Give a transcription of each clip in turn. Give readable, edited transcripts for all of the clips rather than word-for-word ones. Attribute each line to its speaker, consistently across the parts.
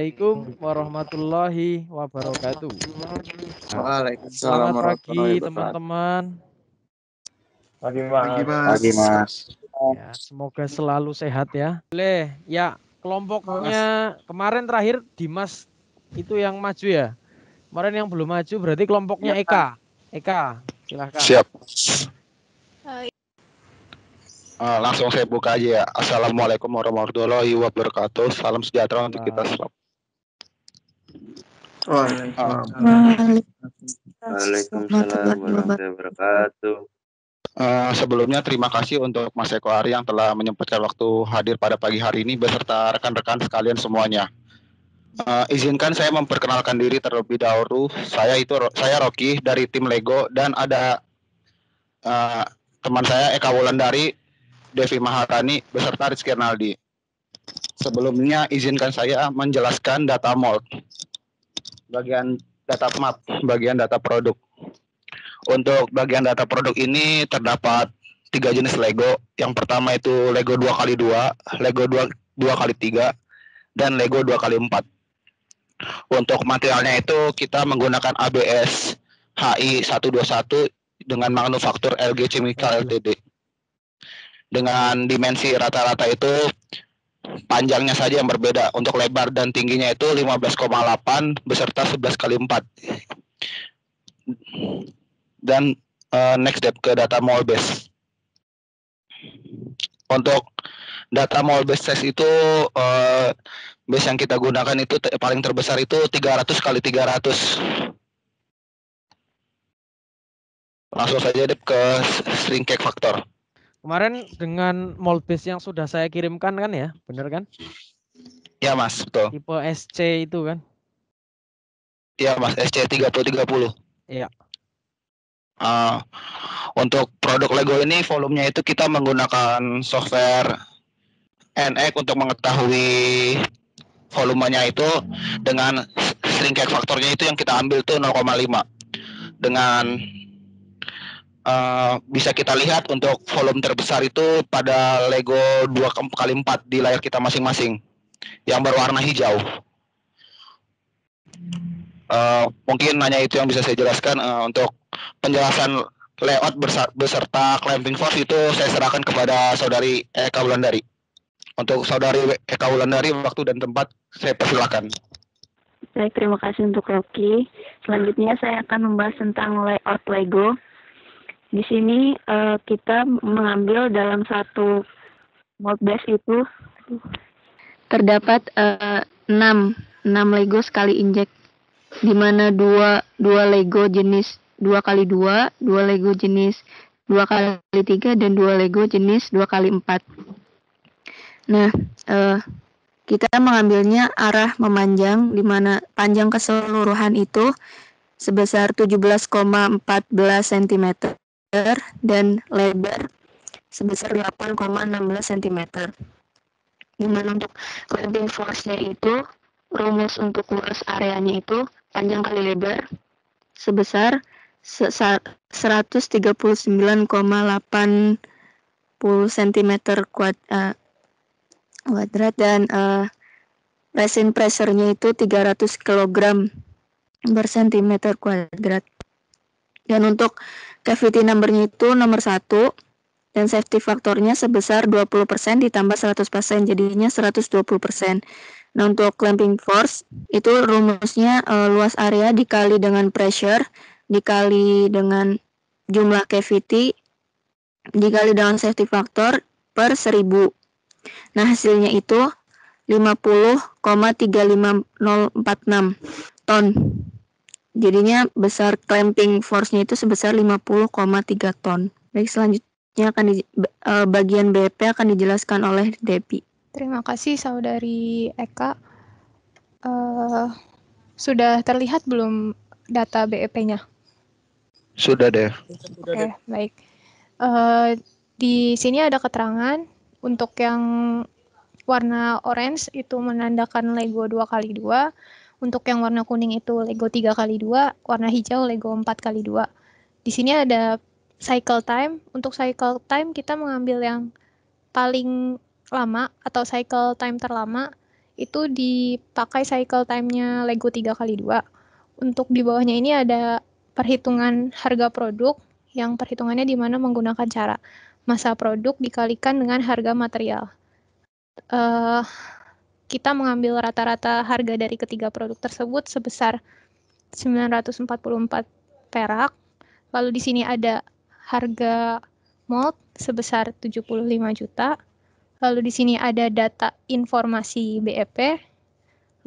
Speaker 1: Assalamualaikum warahmatullahi wabarakatuh.
Speaker 2: Waalaikumsalam
Speaker 1: Selamat
Speaker 2: warahmatullahi
Speaker 1: pagi
Speaker 2: wabarakatuh.
Speaker 1: teman-teman.
Speaker 2: Pagi
Speaker 3: Pagi Mas.
Speaker 1: Ya, semoga selalu sehat ya. Boleh, ya kelompoknya kemarin terakhir Dimas itu yang maju ya. Kemarin yang belum maju berarti kelompoknya Eka. Eka, silahkan.
Speaker 3: Siap. Langsung saya buka aja ya. Assalamualaikum warahmatullahi wabarakatuh. Salam sejahtera untuk kita semua.
Speaker 2: Waalaikumsalam warahmatullahi wabarakatuh.
Speaker 3: Sebelumnya terima kasih untuk Mas Eko Ari yang telah menyempatkan waktu hadir pada pagi hari ini beserta rekan-rekan sekalian semuanya. Izinkan saya memperkenalkan diri terlebih dahulu. Saya Rocky dari tim Lego dan ada teman saya Eka Wulandari, Devi Maharani beserta Rizky Rinaldi. Sebelumnya izinkan saya menjelaskan data mold, bagian data produk. Untuk bagian data produk ini terdapat 3 jenis Lego. Yang pertama itu Lego 2x2, Lego 2x3, dan Lego 2x4. Untuk materialnya itu kita menggunakan ABS HI 121 dengan manufaktur LG Chemical Ltd. Dengan dimensi rata-rata itu panjangnya saja yang berbeda. Untuk lebar dan tingginya itu 15,8 beserta 11 kali 4. Dan next step ke data mol base. Untuk data mol base size itu base yang kita gunakan itu paling terbesar itu 300 kali 300. Langsung saja deh ke shrinkage factor.
Speaker 1: Kemarin dengan mold base yang sudah saya kirimkan kan ya, bener kan?
Speaker 3: Ya Mas, betul.
Speaker 1: Tipe SC itu kan?
Speaker 3: Ya Mas, SC 3030.
Speaker 1: Iya.
Speaker 3: Untuk produk Lego ini volumenya itu kita menggunakan software NX untuk mengetahui volumenya itu dengan shrinkage faktornya itu yang kita ambil tuh 0,5. Dengan bisa kita lihat untuk volume terbesar itu pada Lego 2x4 di layar kita masing-masing yang berwarna hijau. Mungkin hanya itu yang bisa saya jelaskan. Untuk penjelasan layout beserta clamping force itu saya serahkan kepada saudari Eka Wulandari. Untuk saudari Eka Wulandari, waktu dan tempat saya persilakan.
Speaker 4: Baik, terima kasih untuk Rocky. Selanjutnya saya akan membahas tentang layout Lego. Di sini kita mengambil dalam satu mold base itu terdapat 6 Lego sekali injek, di mana dua Lego jenis 2x2, 2 Lego jenis 2x3, dan 2 Lego jenis 2x4. Nah, kita mengambilnya arah memanjang, di mana panjang keseluruhan itu sebesar 17,14 cm dan lebar sebesar 8,16 cm. Di mana untuk clamping force-nya itu, rumus untuk luas areanya itu panjang kali lebar sebesar 139,80 cm kuadrat dan resin pressure-nya itu 300 kg per cm kuadrat. Dan untuk cavity number-nya itu nomor 1 dan safety faktornya sebesar 20% ditambah 100%, jadinya 120%. Nah, untuk clamping force itu rumusnya luas area dikali dengan pressure dikali dengan jumlah cavity dikali dengan safety factor per 1000. Nah, hasilnya itu 50,35046 ton. Jadinya besar clamping force-nya itu sebesar 50,3 ton. Baik, selanjutnya bagian BP akan dijelaskan oleh Depi.
Speaker 5: Terima kasih saudari Eka. Sudah terlihat belum data BEP-nya?
Speaker 3: Sudah deh.
Speaker 5: Oke, baik. Di sini ada keterangan untuk yang warna orange itu menandakan Lego 2x2. Untuk yang warna kuning itu Lego 3x2, warna hijau Lego 4x2. Di sini ada cycle time. Untuk cycle time kita mengambil yang paling lama atau cycle time terlama, itu dipakai cycle time-nya Lego 3x2. Untuk di bawahnya ini ada perhitungan harga produk, yang perhitungannya di mana menggunakan cara masa produk dikalikan dengan harga material. Kita mengambil rata-rata harga dari ketiga produk tersebut sebesar 944 perak. Lalu di sini ada harga mold sebesar 75 juta. Lalu di sini ada data informasi BEP.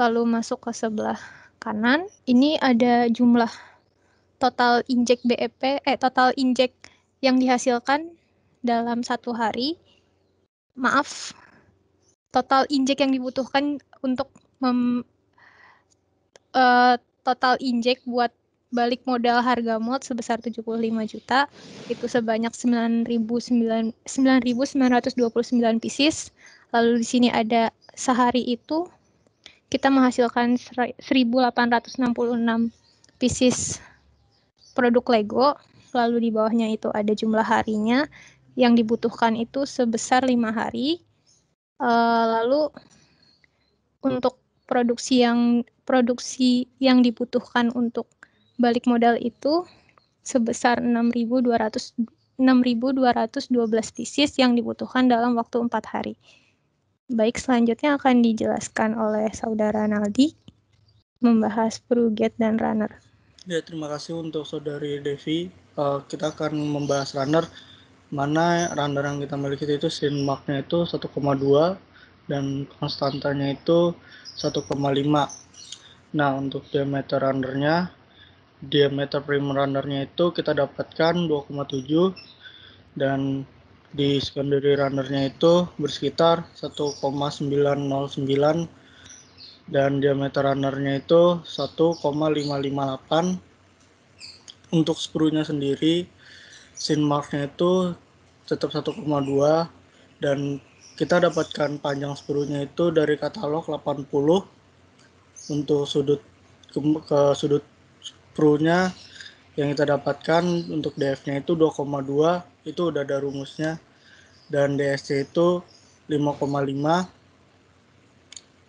Speaker 5: Lalu masuk ke sebelah kanan. Ini ada jumlah total injek BEP, total injek yang dihasilkan dalam satu hari. Maaf, total injek yang dibutuhkan untuk total injek buat balik modal harga mod sebesar 75 juta, itu sebanyak 9.929 pieces. Lalu di sini ada sehari itu kita menghasilkan 1.866 pieces produk Lego. Lalu di bawahnya itu ada jumlah harinya yang dibutuhkan itu sebesar 5 hari. Lalu untuk produksi yang dibutuhkan untuk balik modal itu sebesar 6.212 pieces yang dibutuhkan dalam waktu 4 hari. Baik, selanjutnya akan dijelaskan oleh Saudara Naldi membahas Pro, Get, dan Runner.
Speaker 6: Ya, terima kasih untuk Saudari Devi. Kita akan membahas runner, mana runner yang kita miliki itu sin marknya itu 1,2 dan konstantanya itu 1,5. Nah, untuk diameter runnernya, diameter prime runnernya itu kita dapatkan 2,7 dan di secondary runnernya itu bersekitar 1,909 dan diameter runnernya itu 1,558. Untuk skrunya sendiri sin marknya itu tetap 1,2 dan kita dapatkan panjang skrunya itu dari katalog 80. Untuk sudut ke sudut skrunya yang kita dapatkan untuk DF-nya itu 2,2, itu udah ada rumusnya, dan DSC itu 5,5.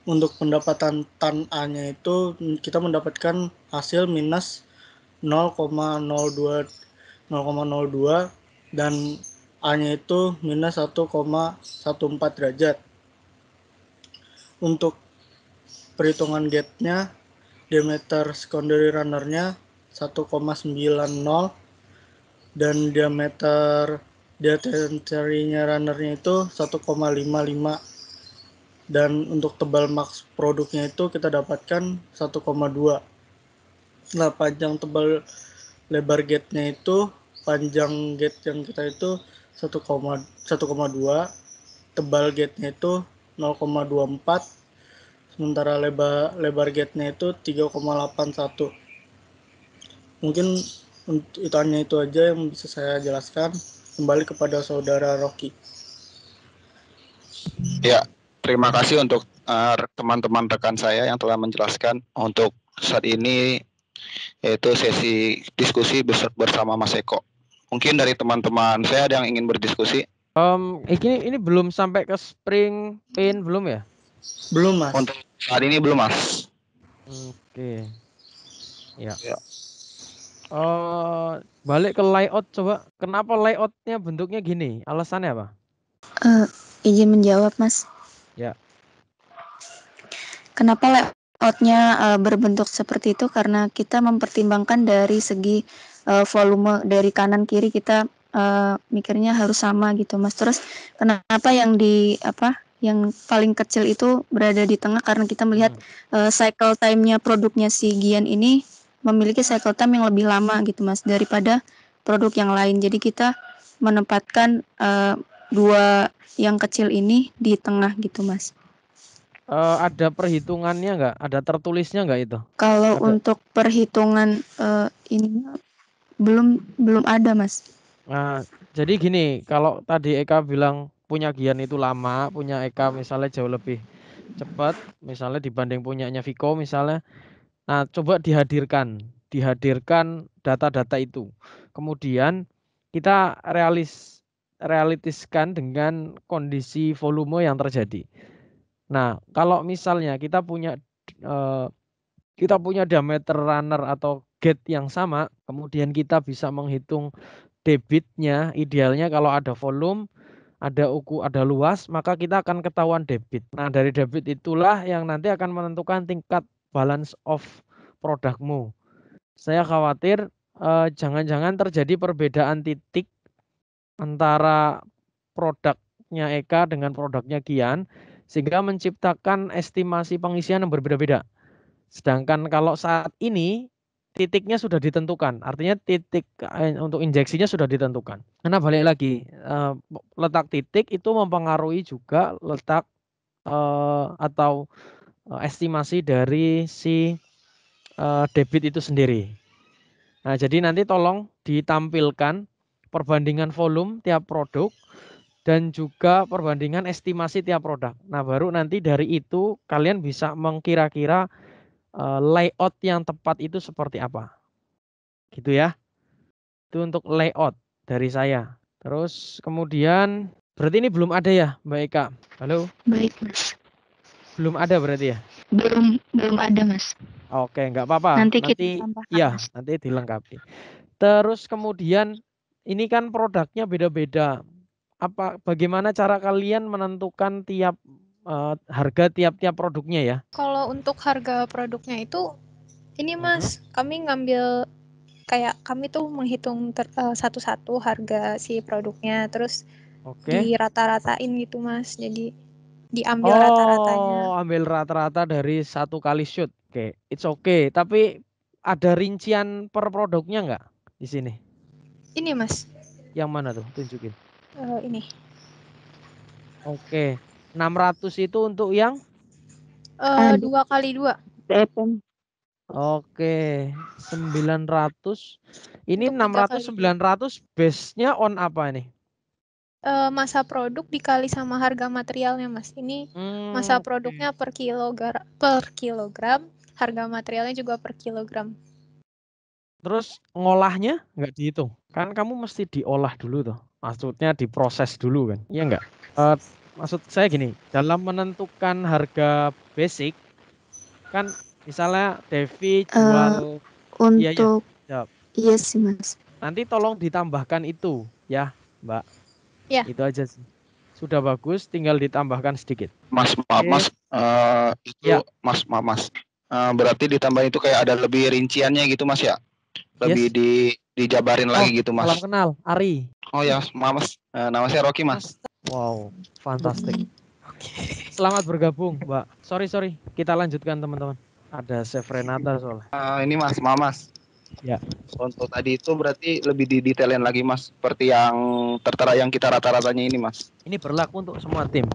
Speaker 6: Untuk pendapatan tan A-nya itu kita mendapatkan hasil minus 0,02 dan A-nya itu minus 1,14 derajat. Untuk perhitungan gate-nya, diameter secondary runner-nya 1,90 dan diameter tertiary-nya runner-nya itu 1,55 dan untuk tebal max produknya itu kita dapatkan 1,2. Nah, panjang tebal lebar gate-nya itu, panjang gate yang kita itu 1,2, tebal gate-nya itu 0,24, sementara lebar gate-nya itu 3,81. Mungkin itu hanya itu aja yang bisa saya jelaskan. Kembali kepada Saudara Rocky.
Speaker 3: Ya, terima kasih untuk teman-teman rekan saya yang telah menjelaskan untuk saat ini, yaitu sesi diskusi bersama Mas Eko. Mungkin dari teman-teman saya ada yang ingin berdiskusi.
Speaker 1: Ini belum sampai ke spring pin belum ya?
Speaker 6: Belum, Mas.
Speaker 3: Untuk saat ini belum, Mas.
Speaker 1: Oke. Ya. Balik ke layout coba. Kenapa layoutnya bentuknya gini? Alasannya apa?
Speaker 4: Izin menjawab, Mas.
Speaker 1: Ya.
Speaker 4: Kenapa layoutnya berbentuk seperti itu? Karena kita mempertimbangkan dari segi volume dari kanan kiri, kita mikirnya harus sama gitu, Mas. Terus kenapa yang yang paling kecil itu berada di tengah? Karena kita melihat cycle time-nya produknya si Gian ini memiliki cycle time yang lebih lama gitu, Mas, daripada produk yang lain. Jadi kita menempatkan dua yang kecil ini di tengah gitu, Mas.
Speaker 1: Ada perhitungannya nggak? Ada tertulisnya nggak itu?
Speaker 4: Kalau untuk perhitungan ini belum ada, Mas.
Speaker 1: Nah, jadi gini, kalau tadi Eka bilang punya Gian itu lama, punya Eka misalnya jauh lebih cepat, misalnya dibanding punyanya Viko misalnya. Nah, coba dihadirkan data-data itu. Kemudian kita realitiskan dengan kondisi volume yang terjadi. Nah, kalau misalnya kita punya diameter runner atau gate yang sama, kemudian kita bisa menghitung debitnya, idealnya kalau ada volume, ada luas, maka kita akan ketahuan debit. Nah, dari debit itulah yang nanti akan menentukan tingkat balance of produkmu. Saya khawatir jangan-jangan terjadi perbedaan titik antara produknya Eka dengan produknya Kian, sehingga menciptakan estimasi pengisian yang berbeda-beda. Sedangkan kalau saat ini titiknya sudah ditentukan, artinya titik untuk injeksinya sudah ditentukan. Karena balik lagi, letak titik itu mempengaruhi juga letak atau estimasi dari si debit itu sendiri. Nah, jadi nanti tolong ditampilkan perbandingan volume tiap produk dan juga perbandingan estimasi tiap produk. Nah, baru nanti dari itu kalian bisa mengkira-kira layout yang tepat itu seperti apa. Gitu ya. Itu untuk layout dari saya. Terus kemudian berarti ini belum ada ya, Mbak Eka? Halo?
Speaker 4: Baik, Mas.
Speaker 1: Belum ada berarti ya?
Speaker 4: Belum ada, Mas.
Speaker 1: Oke, nggak apa-apa.
Speaker 4: Nanti kita tambahkan,
Speaker 1: ya,
Speaker 4: Mas.
Speaker 1: nanti dilengkapi. Terus kemudian ini kan produknya beda-beda. Bagaimana cara kalian menentukan harga tiap-tiap produknya ya?
Speaker 5: Kalau untuk harga produknya itu, ini Mas, kami ngambil kayak kami tuh menghitung satu-satu harga si produknya, terus
Speaker 1: Oke.
Speaker 5: dirata-ratain gitu Mas. Jadi diambil rata-ratanya.
Speaker 1: Ambil rata-rata dari satu kali shoot. Oke, it's okay. Tapi ada rincian per produknya nggak di sini?
Speaker 5: Ini Mas,
Speaker 1: Yang mana tuh? Tunjukin.
Speaker 5: ini.
Speaker 1: Oke, 600 itu untuk yang?
Speaker 5: 2x2.
Speaker 4: TPM.
Speaker 1: Oke, 900. Ini
Speaker 5: Untuk
Speaker 1: 600,
Speaker 5: 3x2.
Speaker 1: 900 base-nya on apa nih?
Speaker 5: Masa produk dikali sama harga materialnya Mas. Ini masa produknya per kilogram, harga materialnya juga per kilogram.
Speaker 1: Terus ngolahnya nggak dihitung? Kan kamu mesti diolah dulu tuh. Maksudnya diproses dulu kan? Iya nggak? Maksud saya gini, dalam menentukan harga basic, kan misalnya Devi jual
Speaker 4: Untuk
Speaker 1: jawab.
Speaker 4: iya sih, Mas.
Speaker 1: Nanti tolong ditambahkan itu ya, Mbak.
Speaker 5: Ya.
Speaker 1: Itu aja sih. Sudah bagus, tinggal ditambahkan sedikit.
Speaker 3: Mas, maaf Mas, itu Mas. Berarti ditambah itu kayak ada lebih rinciannya gitu Mas ya? Lebih dijabarin lagi gitu Mas.
Speaker 1: Salam kenal, Ari.
Speaker 3: Oh ya, maaf Mas. Nama saya Rocky Mas.
Speaker 1: Wow, fantastik. Selamat bergabung, Mbak. Sorry, kita lanjutkan teman-teman. Ada Chef Renata soalnya.
Speaker 3: Ini Mas, maaf Mas.
Speaker 1: Ya.
Speaker 3: Untuk tadi itu berarti lebih didetailin lagi Mas, seperti yang tertera yang kita rata-ratanya ini Mas.
Speaker 1: Ini berlaku untuk semua tim.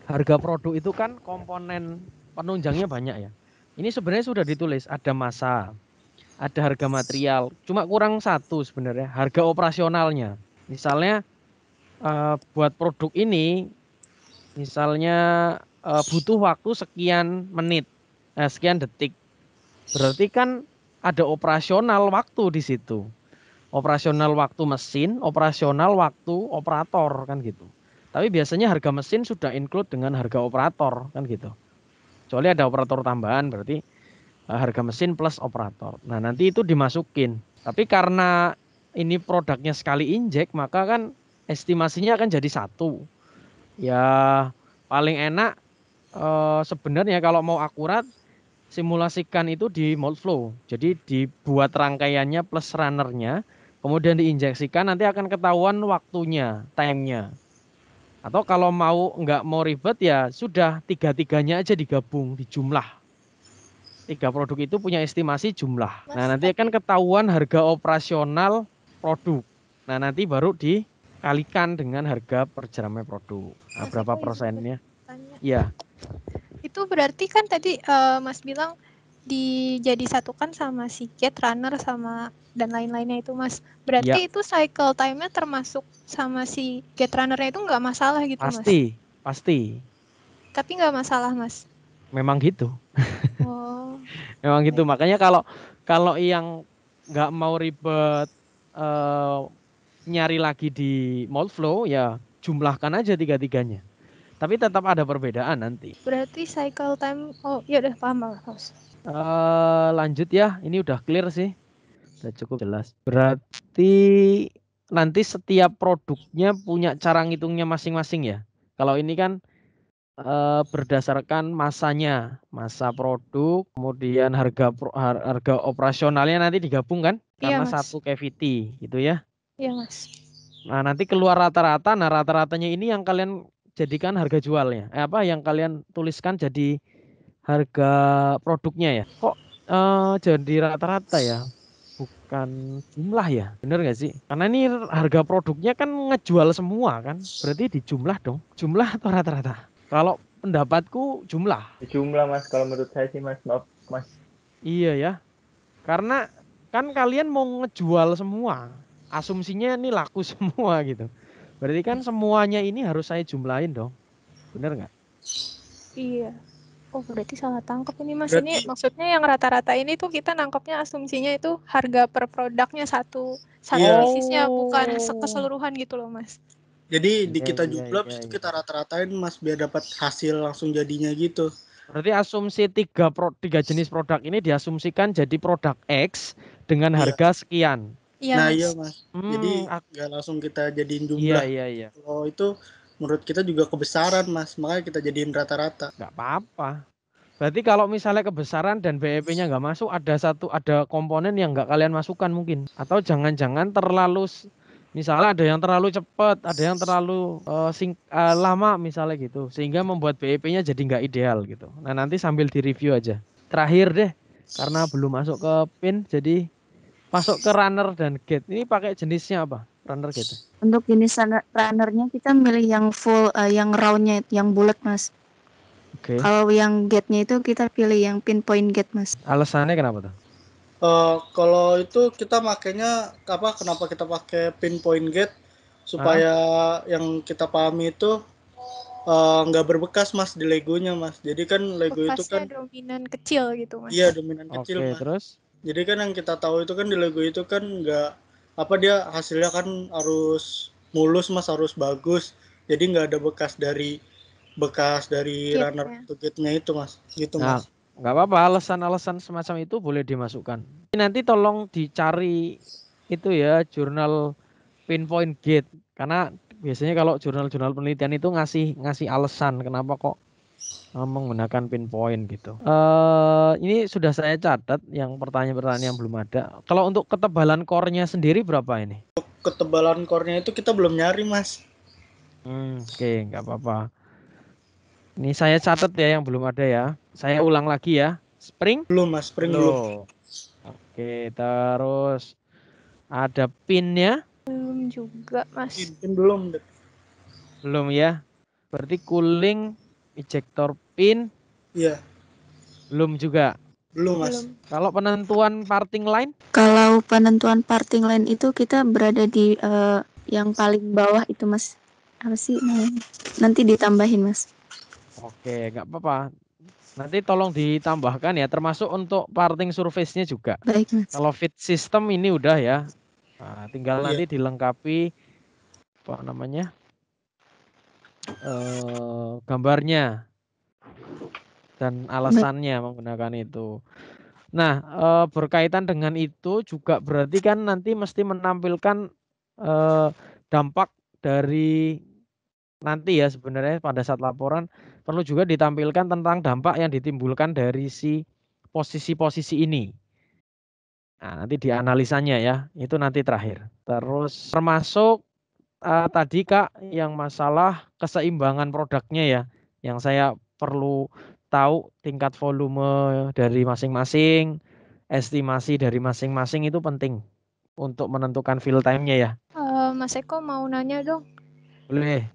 Speaker 1: Harga produk itu kan komponen penunjangnya banyak ya. Ini sebenarnya sudah ditulis, ada masa, ada harga material. Cuma kurang satu sebenarnya, harga operasionalnya. Misalnya buat produk ini, misalnya butuh waktu sekian menit, sekian detik. Berarti kan ada operasional waktu di situ. Operasional waktu mesin, operasional waktu operator kan gitu. Tapi biasanya harga mesin sudah include dengan harga operator kan gitu. Kecuali ada operator tambahan berarti harga mesin plus operator. Nah, nanti itu dimasukin. Tapi karena ini produknya sekali injek, maka kan estimasinya akan jadi satu. Ya paling enak sebenarnya kalau mau akurat simulasikan itu di mold flow. Jadi dibuat rangkaiannya plus runnernya, kemudian diinjeksikan, nanti akan ketahuan waktunya, time-nya. Atau kalau nggak mau ribet ya sudah tiga-tiganya aja digabung, dijumlah. 3 produk itu punya estimasi jumlah. Nah, nanti akan ketahuan harga operasional produk. Nah, nanti baru dikalikan dengan harga per gramnya produk. Nah, berapa persennya? Iya.
Speaker 5: Itu berarti kan tadi Mas bilang jadi satukan sama si gate runner sama dan lain-lainnya itu Mas. Berarti itu cycle time-nya termasuk sama si gate runner-nya itu nggak masalah gitu Mas?
Speaker 1: Pasti.
Speaker 5: Tapi nggak masalah Mas?
Speaker 1: Memang gitu.
Speaker 5: Oh.
Speaker 1: Memang gitu. Makanya kalau yang nggak mau ribet nyari lagi di mold flow ya jumlahkan aja tiga-tiganya. Tapi tetap ada perbedaan nanti.
Speaker 5: Berarti cycle time, oh ya udah paham lah, Mas.
Speaker 1: Lanjut ya, ini udah clear sih. Udah cukup jelas. Berarti nanti setiap produknya punya cara ngitungnya masing-masing ya. Kalau ini kan berdasarkan masanya, masa produk, kemudian harga operasionalnya nanti digabung kan?
Speaker 5: Iya,
Speaker 1: Karena
Speaker 5: Mas.
Speaker 1: satu cavity gitu ya.
Speaker 5: Iya, Mas.
Speaker 1: Nah, nanti keluar rata-rata. Nah, rata-ratanya ini yang kalian jadikan harga jualnya. Yang kalian tuliskan jadi harga produknya ya. Kok jadi rata-rata ya? Bukan jumlah ya? Bener nggak sih? Karena ini harga produknya kan ngejual semua kan. Berarti dijumlah dong. Jumlah atau rata-rata? Kalau pendapatku jumlah.
Speaker 2: Jumlah Mas, kalau menurut saya sih Mas, maaf Mas.
Speaker 1: Iya ya. Karena kan kalian mau ngejual semua. Asumsinya ini laku semua gitu. Berarti kan semuanya ini harus saya jumlahin dong. Bener nggak?
Speaker 5: Iya. Oh, berarti salah tangkap ini, Mas.
Speaker 6: Berarti-
Speaker 5: Ini maksudnya yang rata-rata ini tuh kita nangkapnya asumsinya itu harga per produknya satu
Speaker 6: Iya.
Speaker 5: piecesnya, bukan keseluruhan gitu loh, Mas.
Speaker 6: Jadi di
Speaker 1: Iya,
Speaker 6: kita
Speaker 1: iya,
Speaker 6: jumlah, habis
Speaker 1: iya,
Speaker 6: itu
Speaker 1: iya.
Speaker 6: kita rata-ratain Mas biar dapat hasil langsung jadinya gitu.
Speaker 1: Berarti asumsi tiga jenis produk ini diasumsikan jadi produk X dengan
Speaker 6: Iya.
Speaker 1: harga sekian.
Speaker 5: Iya,
Speaker 6: Nah
Speaker 5: Mas.
Speaker 6: iya Mas. Jadi nggak langsung kita jadiin jumlah.
Speaker 1: Iya.
Speaker 6: Kalau itu menurut kita juga kebesaran Mas, makanya kita jadiin rata-rata.
Speaker 1: Nggak apa-apa. Berarti kalau misalnya kebesaran dan BEP-nya nggak masuk, ada komponen yang nggak kalian masukkan mungkin. Atau jangan-jangan misalnya ada yang terlalu cepat, ada yang terlalu lama misalnya gitu. Sehingga membuat BEP-nya jadi nggak ideal gitu. Nah nanti sambil direview aja. Terakhir deh, karena belum masuk ke pin, jadi masuk ke runner dan gate. Ini pakai jenisnya apa? Runner gate.
Speaker 4: Untuk jenis runnernya kita milih yang full, yang roundnya yang bulat Mas.
Speaker 1: Oke.
Speaker 4: Kalau yang gate-nya itu kita pilih yang pinpoint gate Mas.
Speaker 1: Alasannya kenapa tuh?
Speaker 6: Kalau itu kita makanya kenapa kita pakai pinpoint gate supaya yang kita pahami itu nggak berbekas Mas di legonya Mas. Jadi kan Lego itu
Speaker 5: Bekasnya
Speaker 6: kan
Speaker 5: dominan kecil gitu, Mas.
Speaker 6: iya dominan kecil
Speaker 1: Oke,
Speaker 6: Mas.
Speaker 1: terus?
Speaker 6: Jadi kan yang kita tahu itu kan di Lego itu kan nggak dia hasilnya kan harus mulus Mas, harus bagus. Jadi nggak ada bekas dari
Speaker 5: Gate-nya.
Speaker 6: runner atau gate-nya itu Mas. Gitu
Speaker 1: Nah,
Speaker 6: Mas.
Speaker 1: nggak apa-apa, alasan-alasan semacam itu boleh dimasukkan. Nanti tolong dicari itu ya jurnal pinpoint gate, karena biasanya kalau jurnal-jurnal penelitian itu ngasih alasan kenapa kok menggunakan pinpoint gitu. Ini sudah saya catat yang pertanyaan-pertanyaan yang belum ada. Kalau untuk ketebalan core-nya sendiri berapa ini?
Speaker 6: Ketebalan core-nya itu kita belum nyari Mas.
Speaker 1: Oke, nggak apa-apa. Ini saya catat ya yang belum ada ya. Saya ulang lagi ya. Spring?
Speaker 6: Belum Mas, spring belum.
Speaker 1: Oke, terus ada pinnya?
Speaker 5: Belum juga, Mas.
Speaker 6: Pin belum.
Speaker 1: Belum ya. Berarti cooling ejector pin?
Speaker 6: Iya.
Speaker 1: Belum juga.
Speaker 6: Belum Mas.
Speaker 5: Belum.
Speaker 1: Kalau penentuan parting line?
Speaker 4: Kalau penentuan parting line itu kita berada di yang paling bawah itu Mas. Apa sih namanya? Nanti ditambahin Mas.
Speaker 1: Oke, nggak apa-apa. Nanti tolong ditambahkan ya, termasuk untuk parting surface-nya juga.
Speaker 4: Baik Mas.
Speaker 1: Kalau fit system ini udah ya. Nah, tinggal nanti dilengkapi apa namanya? Gambarnya dan alasannya menggunakan itu. Nah, berkaitan dengan itu juga berarti kan nanti mesti menampilkan dampak dari nanti ya sebenarnya pada saat laporan perlu juga ditampilkan tentang dampak yang ditimbulkan dari si posisi-posisi ini. Nah, nanti dianalisanya ya, itu nanti terakhir. Terus termasuk tadi Kak yang masalah keseimbangan produknya ya, yang saya perlu tahu tingkat volume dari masing-masing, estimasi dari masing-masing itu penting untuk menentukan fill time-nya ya.
Speaker 5: Mas Eko mau nanya dong.
Speaker 1: Boleh.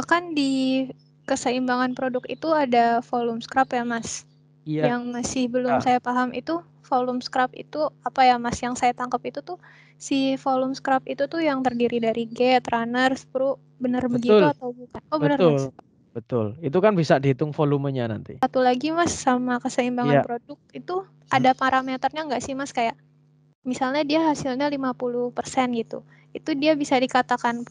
Speaker 5: Kan di keseimbangan produk itu ada volume scrap ya Mas.
Speaker 1: Iya.
Speaker 5: Yang masih belum saya paham itu volume scrap itu apa ya Mas? Yang saya tangkap itu tuh si volume scrap itu tuh yang terdiri dari gate, runner, sprue, benar begitu atau bukan? Oh benar Mas.
Speaker 1: Betul. Itu kan bisa dihitung volumenya nanti.
Speaker 5: Satu lagi Mas sama keseimbangan produk itu ada parameternya nggak sih Mas kayak misalnya dia hasilnya 50% gitu. Itu dia bisa dikatakan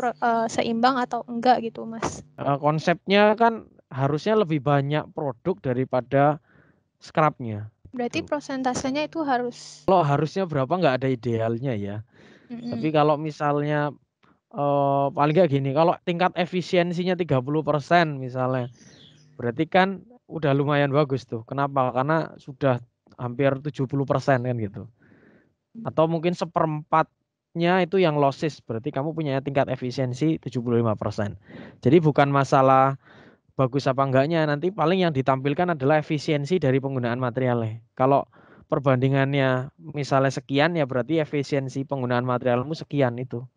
Speaker 5: seimbang atau enggak gitu, Mas?
Speaker 1: Konsepnya kan harusnya lebih banyak produk daripada scrapnya.
Speaker 5: Berarti prosentasenya itu harus
Speaker 1: Kalau harusnya berapa nggak ada idealnya ya. Tapi kalau misalnya paling nggak gini, kalau tingkat efisiensinya 30% misalnya, berarti kan udah lumayan bagus tuh. Kenapa? Karena sudah hampir 70% kan gitu. Atau mungkin seperempatnya itu yang losses, berarti kamu punya tingkat efisiensi 75%. Jadi bukan masalah bagus apa enggaknya, nanti paling yang ditampilkan adalah efisiensi dari penggunaan materialnya. Kalau perbandingannya misalnya sekian, ya berarti efisiensi penggunaan materialmu sekian itu.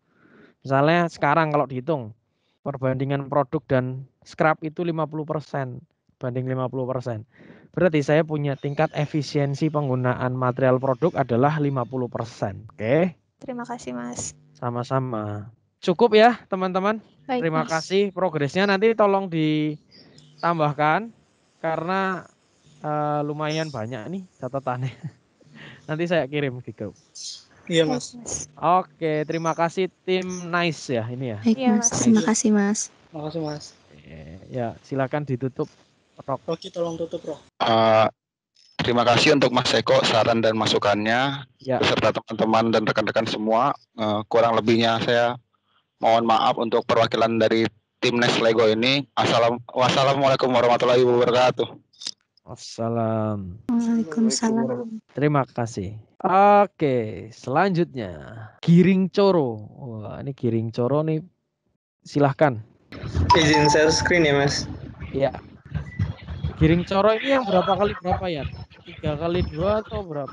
Speaker 1: Misalnya sekarang kalau dihitung perbandingan produk dan scrap itu 50% banding 50%. Berarti saya punya tingkat efisiensi penggunaan material produk adalah 50%. Oke,
Speaker 5: Terima kasih, Mas.
Speaker 1: sama-sama. Cukup ya, teman-teman.
Speaker 5: Baik,
Speaker 1: Terima
Speaker 5: Mas.
Speaker 1: kasih. Progresnya nanti tolong ditambahkan karena lumayan banyak nih catatannya. Nanti saya kirim ke grup.
Speaker 6: Iya,
Speaker 5: Baik,
Speaker 6: Mas.
Speaker 5: Mas.
Speaker 1: Oke, terima kasih tim Nice ya ini ya.
Speaker 7: Baik,
Speaker 5: Iya,
Speaker 7: Mas.
Speaker 5: Mas.
Speaker 7: Terima kasih, Mas.
Speaker 6: Makasih, Mas.
Speaker 1: Ya, silakan ditutup. Rok.
Speaker 6: Rocky tolong tutup, Roh.
Speaker 3: Terima kasih untuk Mas Eko saran dan masukannya
Speaker 1: Ya,
Speaker 3: beserta teman-teman dan rekan-rekan semua. Kurang lebihnya saya mohon maaf untuk perwakilan dari Timnas Lego ini. Wassalamualaikum warahmatullahi wabarakatuh.
Speaker 1: wassalam.
Speaker 7: Waalaikumsalam.
Speaker 1: Terima kasih. Oke, selanjutnya Giring Coro. Wah, ini Giring Coro nih. Silahkan.
Speaker 2: Izin share screen ya, Mas.
Speaker 1: Ya. Giring Coro ini yang berapa kali berapa ya? 3x2 atau berapa?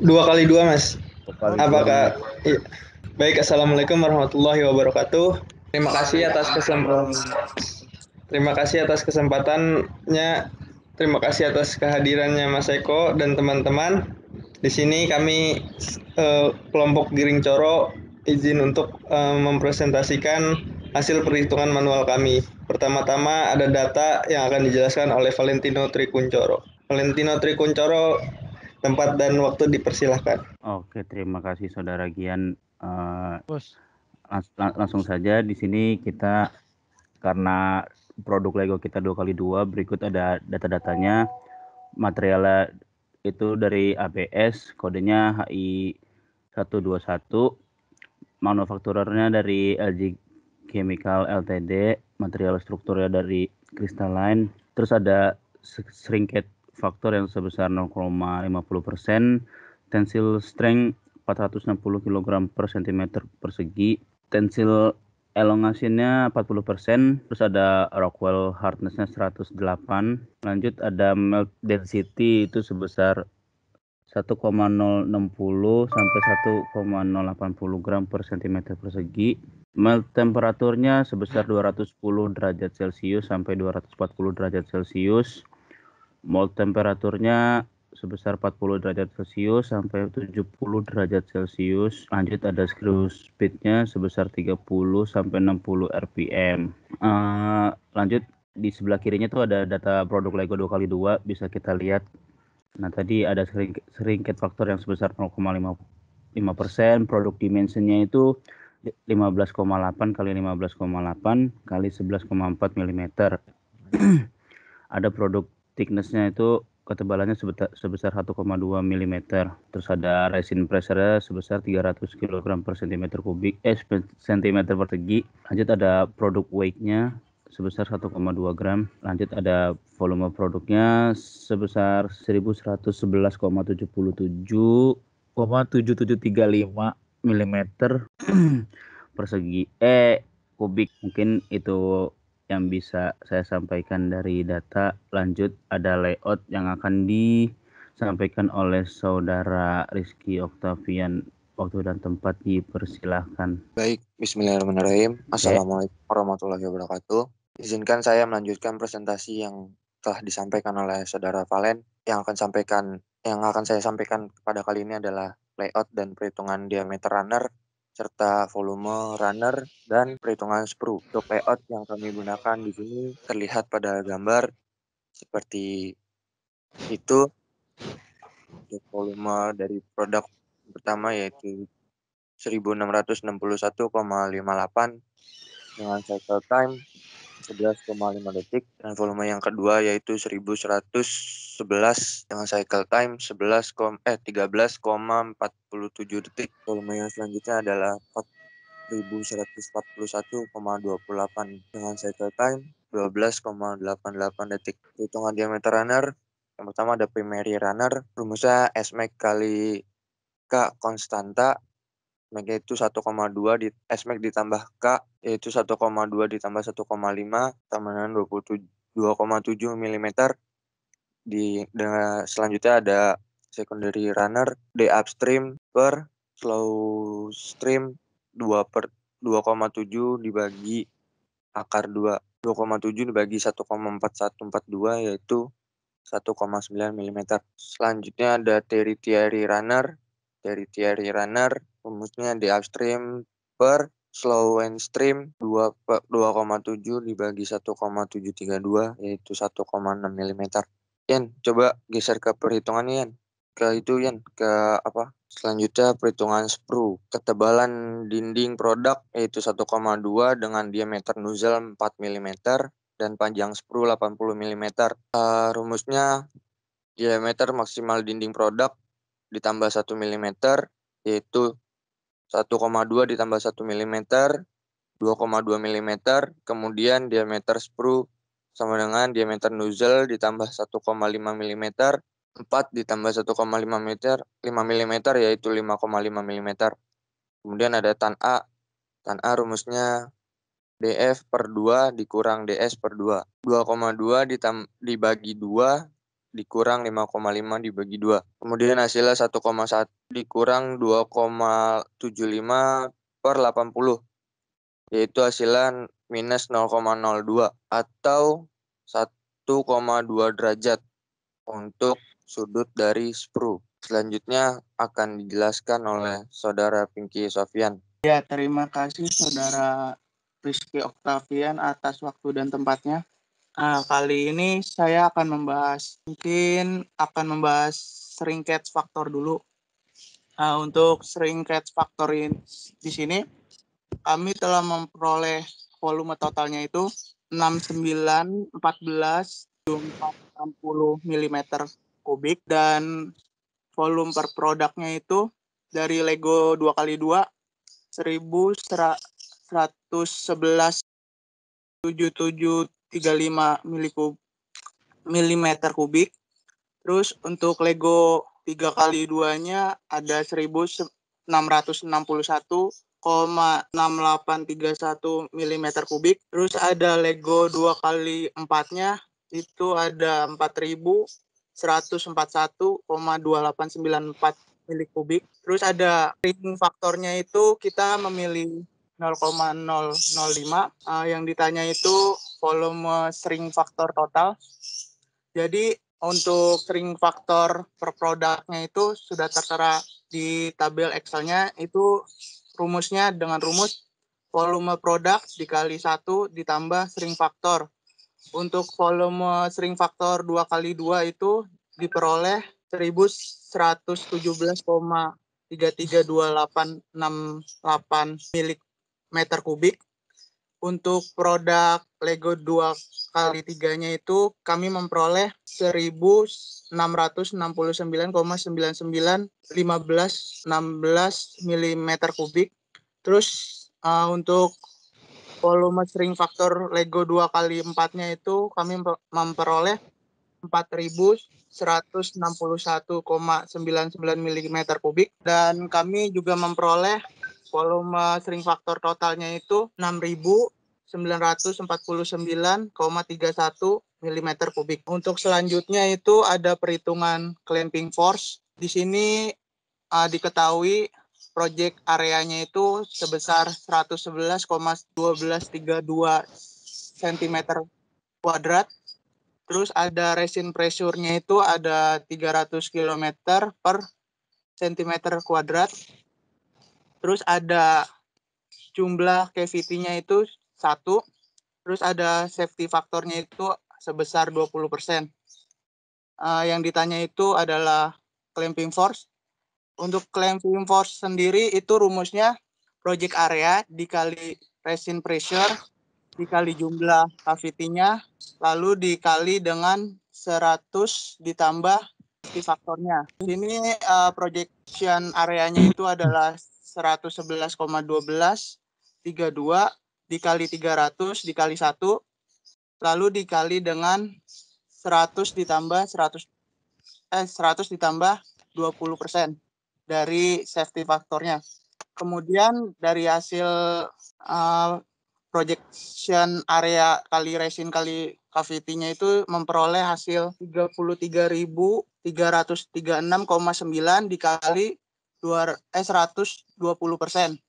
Speaker 2: 2x2, Mas. Apakah
Speaker 1: Apakah
Speaker 2: iya. Baik, Assalamualaikum warahmatullahi wabarakatuh. Terima kasih atas kesempatannya. Terima kasih atas kehadirannya Mas Eko dan teman-teman. Di sini kami kelompok Giring Coro izin untuk mempresentasikan hasil perhitungan manual kami. Pertama-tama ada data yang akan dijelaskan oleh Valentino Trikuncoro. Valentino Trikuncoro, tempat dan waktu dipersilahkan.
Speaker 8: Oke, terima kasih Saudara Gian.
Speaker 1: Bos.
Speaker 8: Langsung saja di sini kita karena produk Lego kita 2x2, berikut ada data-datanya. Materialnya itu dari ABS, kodenya HI121. Manufakturernya dari LG Chemical Ltd, material strukturnya dari Crystalline. Terus ada shrinkage faktor yang sebesar 0,50%, tensile strength 460 kg per cm persegi, tensile elongasinya 40%, terus ada Rockwell hardness-nya 108. Lanjut ada melt density itu sebesar 1,060 sampai 1,080 gram per cm persegi. Melt temperaturnya sebesar 210 derajat Celcius sampai 240 derajat Celcius. Mold temperaturnya sebesar 40 derajat Celcius sampai 70 derajat Celcius. Lanjut ada screw speednya sebesar 30 sampai 60 rpm. Lanjut di sebelah kirinya tuh ada data produk Lego 2x2, bisa kita lihat. Nah tadi ada shrinkage faktor yang sebesar 0,5%, produk dimensionnya itu 15,8 kali 15,8 kali 11,4 mm. Ada produk thickness-nya itu ketebalannya sebesar 1,2 mm. Terus ada resin pressure sebesar 300 kg per cm kubik, cm persegi. Lanjut ada produk weight-nya sebesar 1,2 gram. Lanjut ada volume produknya sebesar 1111,77,7735 mm persegi kubik. Mungkin itu yang bisa saya sampaikan dari data. Lanjut ada layout yang akan disampaikan oleh Saudara Rizky Octavian. Waktu dan tempat dipersilahkan.
Speaker 9: Baik, bismillahirrahmanirrahim. Assalamualaikum warahmatullahi wabarakatuh. Izinkan saya melanjutkan presentasi yang telah disampaikan oleh Saudara Valen. Yang akan saya sampaikan pada kali ini adalah layout dan perhitungan diameter runner serta volume runner dan perhitungan sprue. Untuk layout yang kami gunakan di sini terlihat pada gambar seperti itu. Untuk volume dari produk pertama yaitu 1661,58 dengan cycle time 11,5 detik, dan volume yang kedua yaitu 1111 dengan cycle time 13,47 detik. Volume yang selanjutnya adalah 4141,28 dengan cycle time 12,88 detik. Hitungan diameter runner, yang pertama ada primary runner, rumusnya Smax kali K konstanta, Smax itu 1,2 Smax ditambah K yaitu 1,2 ditambah 1,5 sama dengan 2,7 mm. Selanjutnya ada secondary runner, D upstream per slow stream 2/2,7 dibagi akar 2. 2,7 dibagi 1,4142 yaitu 1,9 mm. Selanjutnya ada tertiary runner. Tertiary runner rumusnya D upstream per slow and stream 2,7 dibagi 1,732 yaitu 1,6 mm. Yan, coba geser ke perhitungannya Yan. Selanjutnya perhitungan sprue. Ketebalan dinding produk yaitu 1,2 dengan diameter nozzle 4 mm dan panjang sprue 80 mm. Rumusnya diameter maksimal dinding produk ditambah 1 mm yaitu 1,2 ditambah 1 mm 2,2 mm, kemudian diameter sprue sama dengan diameter nozzle ditambah 1,5 mm, 4 ditambah 1,5 mm yaitu 5,5 mm. Kemudian ada tan A. Tan A rumusnya DF per 2 dikurang DS per 2. 2,2 dibagi 2 dikurang 5,5 dibagi 2. Kemudian hasilnya 1,1 dikurang 2,75 per 80. Yaitu hasilnya minus 0,02 atau 1,2 derajat untuk sudut dari sprue. Selanjutnya akan dijelaskan oleh Saudara Pinky Sofyan.
Speaker 6: Ya, terima kasih Saudara Rizky Octavian atas waktu dan tempatnya. Kali ini saya akan membahas shrinkage factor dulu. Untuk shrinkage factor di sini kami telah memperoleh volume totalnya itu 6914,60 mm kubik, dan volume per produknya itu dari Lego 2x2 1111,7735 mm kubik. Terus untuk Lego 3x2-nya ada 1661,6831 mm kubik. Terus ada Lego 2x4-nya itu ada 4141,2894 mm kubik. Terus ada shrinking faktornya itu kita memilih 0,005. Yang ditanya itu volume shrinking faktor total. Jadi untuk shrinking faktor per produknya itu sudah tertera di tabel Excel-nya. Itu rumusnya dengan rumus volume produk dikali 1 ditambah shrinking faktor. Untuk volume shrinking faktor 2x2 itu diperoleh 1133,33268 mm kubik. Untuk produk Lego 2x3-nya itu kami memperoleh 1669,991516 mm kubik. Terus untuk volume shrinking faktor Lego 2x4-nya itu kami memperoleh 4161,99 mm kubik, dan kami juga memperoleh volume shrinking faktor totalnya itu 6.949,31 mm kubik. Untuk selanjutnya itu ada perhitungan clamping force. Di sini diketahui project areanya itu sebesar 111,1232 cm kuadrat. Terus ada resin pressure-nya itu ada 300 km per cm kuadrat. Terus ada jumlah cavity-nya itu 1. Terus ada safety faktornya itu sebesar 20%. Yang ditanya itu adalah clamping force.
Speaker 7: Untuk clamping force sendiri itu rumusnya project area dikali resin pressure dikali jumlah cavity-nya lalu dikali dengan 100 ditambah safety faktornya. Ini projection areanya itu adalah 111,12 32 dikali 300 dikali 1 lalu dikali dengan 100 ditambah 100 ditambah 20% dari safety faktornya. Kemudian dari hasil projection area kali resin kali cavity-nya itu memperoleh hasil 33.336,9 dikali 120%.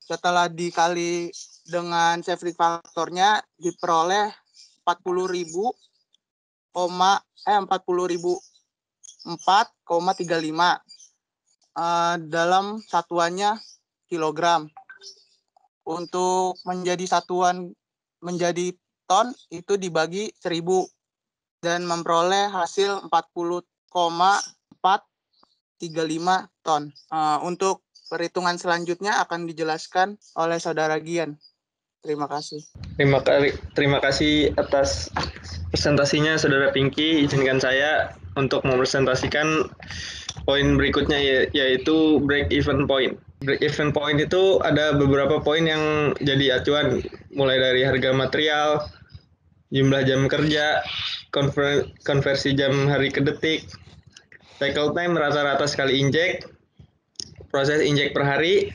Speaker 7: Setelah dikali dengan safety faktornya diperoleh 40.4,35 dalam satuannya kilogram. Untuk menjadi satuan menjadi ton itu dibagi 1000 dan memperoleh hasil 40,435 ton. Untuk perhitungan selanjutnya akan dijelaskan oleh Saudara Gian. Terima kasih.
Speaker 2: Terima kasih atas presentasinya Saudara Pinky. Izinkan saya untuk mempresentasikan poin berikutnya yaitu break even point. Break even point itu ada beberapa poin yang jadi acuan, mulai dari harga material, jumlah jam kerja, konversi jam hari ke detik, cycle time rata-rata sekali injek, proses injek per hari,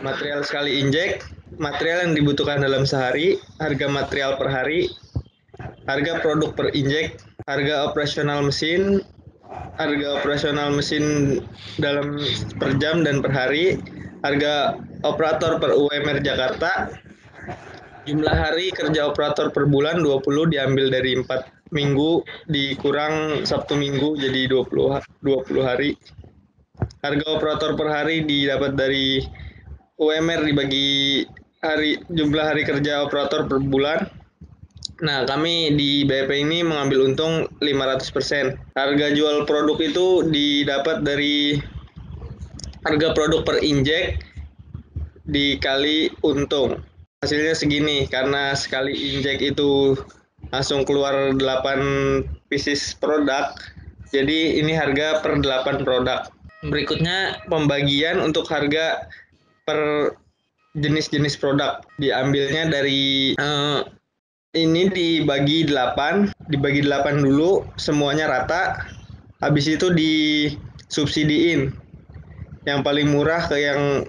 Speaker 2: material sekali injek, material yang dibutuhkan dalam sehari, harga material per hari, harga produk per injek, harga operasional mesin dalam per jam dan per hari, harga operator per UMR Jakarta, jumlah hari kerja operator per bulan 20 diambil dari 4 minggu dikurang Sabtu Minggu jadi 20 hari. Harga operator per hari didapat dari UMR dibagi jumlah hari kerja operator per bulan. Nah, kami di BEP ini mengambil untung 500%. Harga jual produk itu didapat dari harga produk per injek dikali untung. Hasilnya segini, karena sekali injek itu langsung keluar 8 pieces produk, jadi ini harga per 8 produk. Berikutnya pembagian untuk harga per jenis-jenis produk. Diambilnya dari ini dibagi 8 dulu, semuanya rata. Habis itu disubsidiin. Yang paling murah ke yang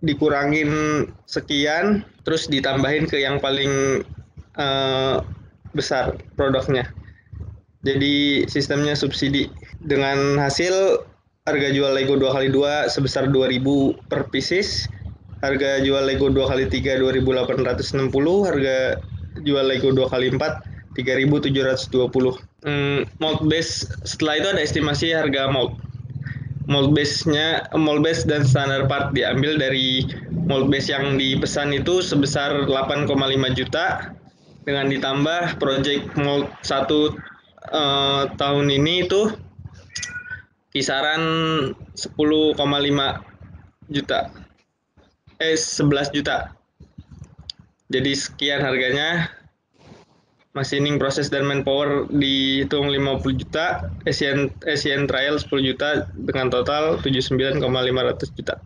Speaker 2: dikurangin sekian, terus ditambahin ke yang paling besar produknya. Jadi sistemnya subsidi. Dengan hasil harga jual Lego 2x2 sebesar 2.000 per pieces, harga jual Lego 2x3 2.860, harga jual Lego 2x4 3.720. Mold base, setelah itu ada estimasi harga mold. Mold base dan standar part diambil dari mold base yang dipesan itu sebesar 8,5 juta dengan ditambah project mold 1 tahun ini itu kisaran 10,5 juta. 11 juta. Jadi sekian harganya. Machining, proses, dan manpower dihitung 50 juta, Asian trial 10 juta dengan total 79,500 juta.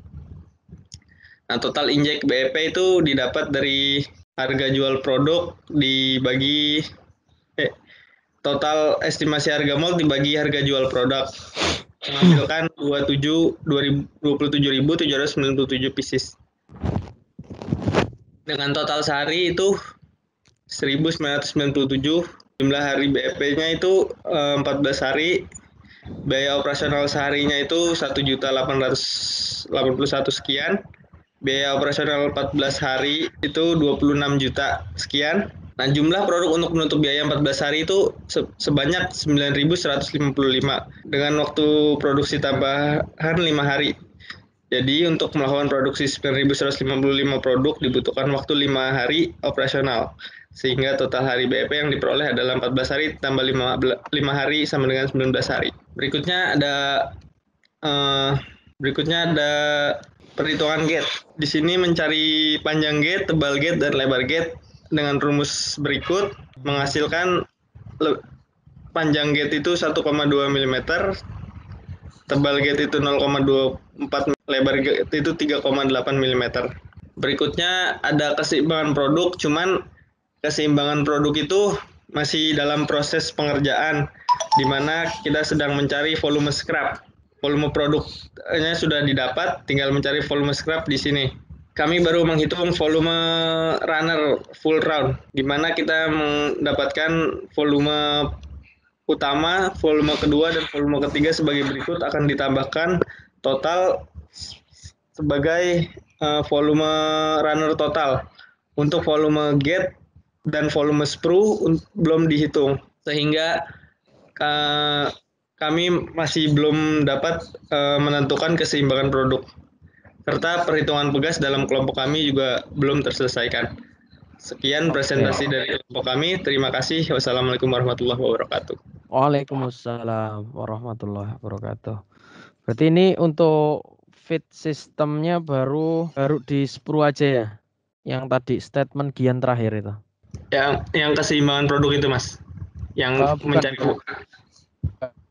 Speaker 2: Nah, total injek BEP itu didapat dari harga jual produk dibagi total estimasi harga mold dibagi harga jual produk, menghasilkan 27.797 pieces. Dengan total sehari itu 1.997, jumlah hari BEP-nya itu 14 hari, biaya operasional seharinya itu 1.881 sekian, biaya operasional 14 hari itu 26 juta sekian. Nah, jumlah produk untuk menutup biaya 14 hari itu sebanyak 9.155 dengan waktu produksi tambahan 5 hari. Jadi untuk melakukan produksi 9.155 produk dibutuhkan waktu 5 hari operasional. Sehingga total hari BEP yang diperoleh adalah 14 hari tambah 5 hari sama dengan 19 hari. Berikutnya ada Berikutnya ada perhitungan gate. Di sini mencari panjang gate, tebal gate, dan lebar gate dengan rumus berikut menghasilkan panjang gate itu 1,2 mm, tebal gate itu 0,24, lebar gate itu 3,8 mm. Berikutnya ada keseimbangan produk, cuman keseimbangan produk itu masih dalam proses pengerjaan, di mana kita sedang mencari volume scrap. Volume produknya sudah didapat, tinggal mencari volume scrap di sini. Kami baru menghitung volume runner full round, di mana kita mendapatkan volume utama, volume kedua, dan volume ketiga sebagai berikut akan ditambahkan total sebagai volume runner total. Untuk volume gate dan volume sprue belum dihitung, sehingga kami masih belum dapat menentukan keseimbangan produk. Serta perhitungan pegas dalam kelompok kami juga belum terselesaikan. Sekian presentasi dari kelompok kami. Terima kasih. Wassalamualaikum warahmatullahi wabarakatuh.
Speaker 1: Waalaikumsalam warahmatullahi wabarakatuh. Berarti ini untuk feed sistemnya baru di sprue aja ya? Yang tadi statement Gian terakhir itu.
Speaker 2: Yang keseimbangan produk itu, Mas. Yang mencari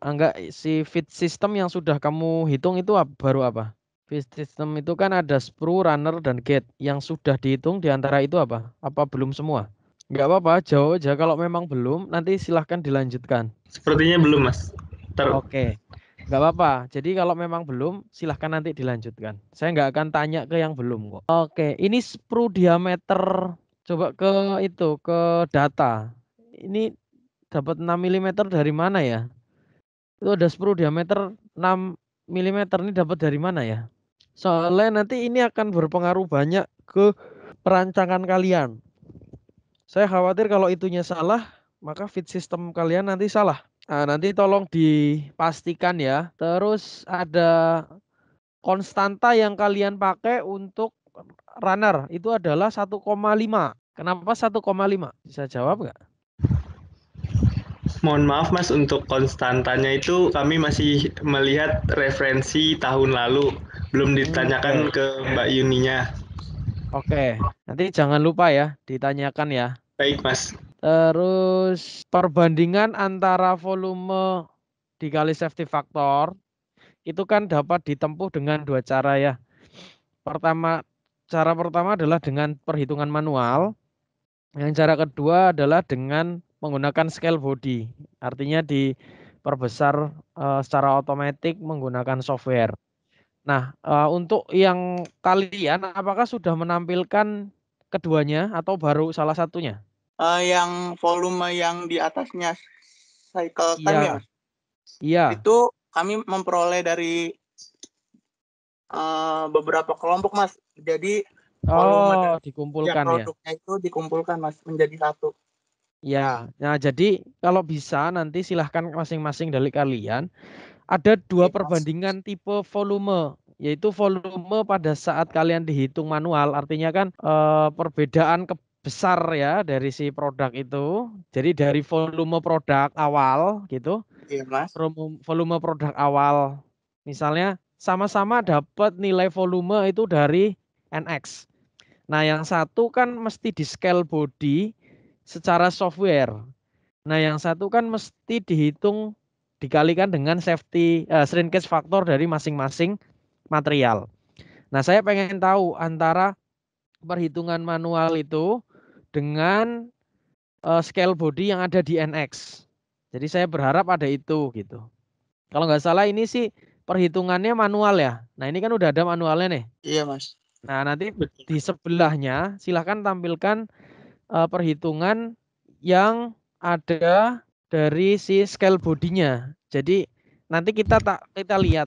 Speaker 1: enggak, si feed system yang sudah kamu hitung itu baru apa? Feed system itu kan ada sprue, runner, dan gate. Yang sudah dihitung di antara itu apa? Apa belum semua? Enggak apa-apa, jawab aja. Kalau memang belum, nanti silahkan dilanjutkan.
Speaker 2: Sepertinya belum, Mas.
Speaker 1: Oke, enggak apa-apa. Jadi kalau memang belum, silahkan nanti dilanjutkan. Saya enggak akan tanya ke yang belum kok. Oke, ini sprue diameter. Coba ke data. Ini dapat 6 mm dari mana ya? Itu ada sprue diameter 6 mm, ini dapat dari mana ya? Soalnya nanti ini akan berpengaruh banyak ke perancangan kalian. Saya khawatir kalau itunya salah, maka feed system kalian nanti salah. Nah, nanti tolong dipastikan ya. Terus ada konstanta yang kalian pakai untuk runner itu adalah 1,5. Kenapa 1,5? Bisa jawab nggak?
Speaker 2: Mohon maaf Mas, untuk konstantanya itu kami masih melihat referensi tahun lalu, belum ditanyakan ke Mbak Yuninya.
Speaker 1: Oke, nanti jangan lupa ya ditanyakan ya.
Speaker 2: Baik Mas.
Speaker 1: Terus perbandingan antara volume dikali safety factor itu kan dapat ditempuh dengan dua cara ya. Cara pertama adalah dengan perhitungan manual. Yang cara kedua adalah dengan menggunakan scale body. Artinya diperbesar secara otomatis menggunakan software. Nah, untuk yang kalian apakah sudah menampilkan keduanya atau baru salah satunya?
Speaker 7: Yang volume yang di atasnya cycle time ya, Mas?
Speaker 1: Iya.
Speaker 7: Itu kami memperoleh dari beberapa kelompok, Mas. Jadi volume
Speaker 1: dikumpulkan ya.
Speaker 7: Produknya itu dikumpulkan, Mas, menjadi satu.
Speaker 1: Ya, nah jadi kalau bisa nanti silahkan masing-masing dari kalian ada dua perbandingan tipe volume, yaitu volume pada saat kalian dihitung manual, artinya kan perbedaan besar ya dari si produk itu. Jadi dari volume produk awal gitu,
Speaker 7: Iya, Mas.
Speaker 1: volume produk awal, misalnya sama-sama dapat nilai volume itu dari NX. Nah yang satu kan mesti di scale body secara software. Nah yang satu kan mesti dihitung dikalikan dengan shrinkage factor dari masing-masing material. Nah saya pengen tahu antara perhitungan manual itu dengan scale body yang ada di NX. Jadi saya berharap ada itu gitu. Kalau nggak salah ini sih perhitungannya manual ya. Nah ini kan udah ada manualnya nih.
Speaker 7: Iya Mas.
Speaker 1: Nah nanti di sebelahnya silahkan tampilkan perhitungan yang ada dari si scale body-nya. Jadi nanti kita lihat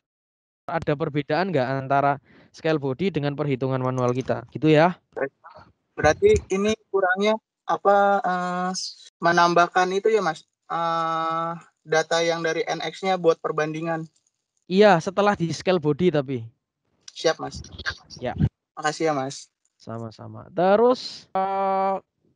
Speaker 1: ada perbedaan nggak antara scale body dengan perhitungan manual kita, gitu ya?
Speaker 7: Berarti ini kurangnya apa menambahkan itu ya Mas? Data yang dari NX-nya buat perbandingan.
Speaker 1: Iya, setelah di scale body tapi.
Speaker 7: Siap Mas.
Speaker 1: Ya.
Speaker 7: Makasih ya Mas.
Speaker 1: Sama-sama. Terus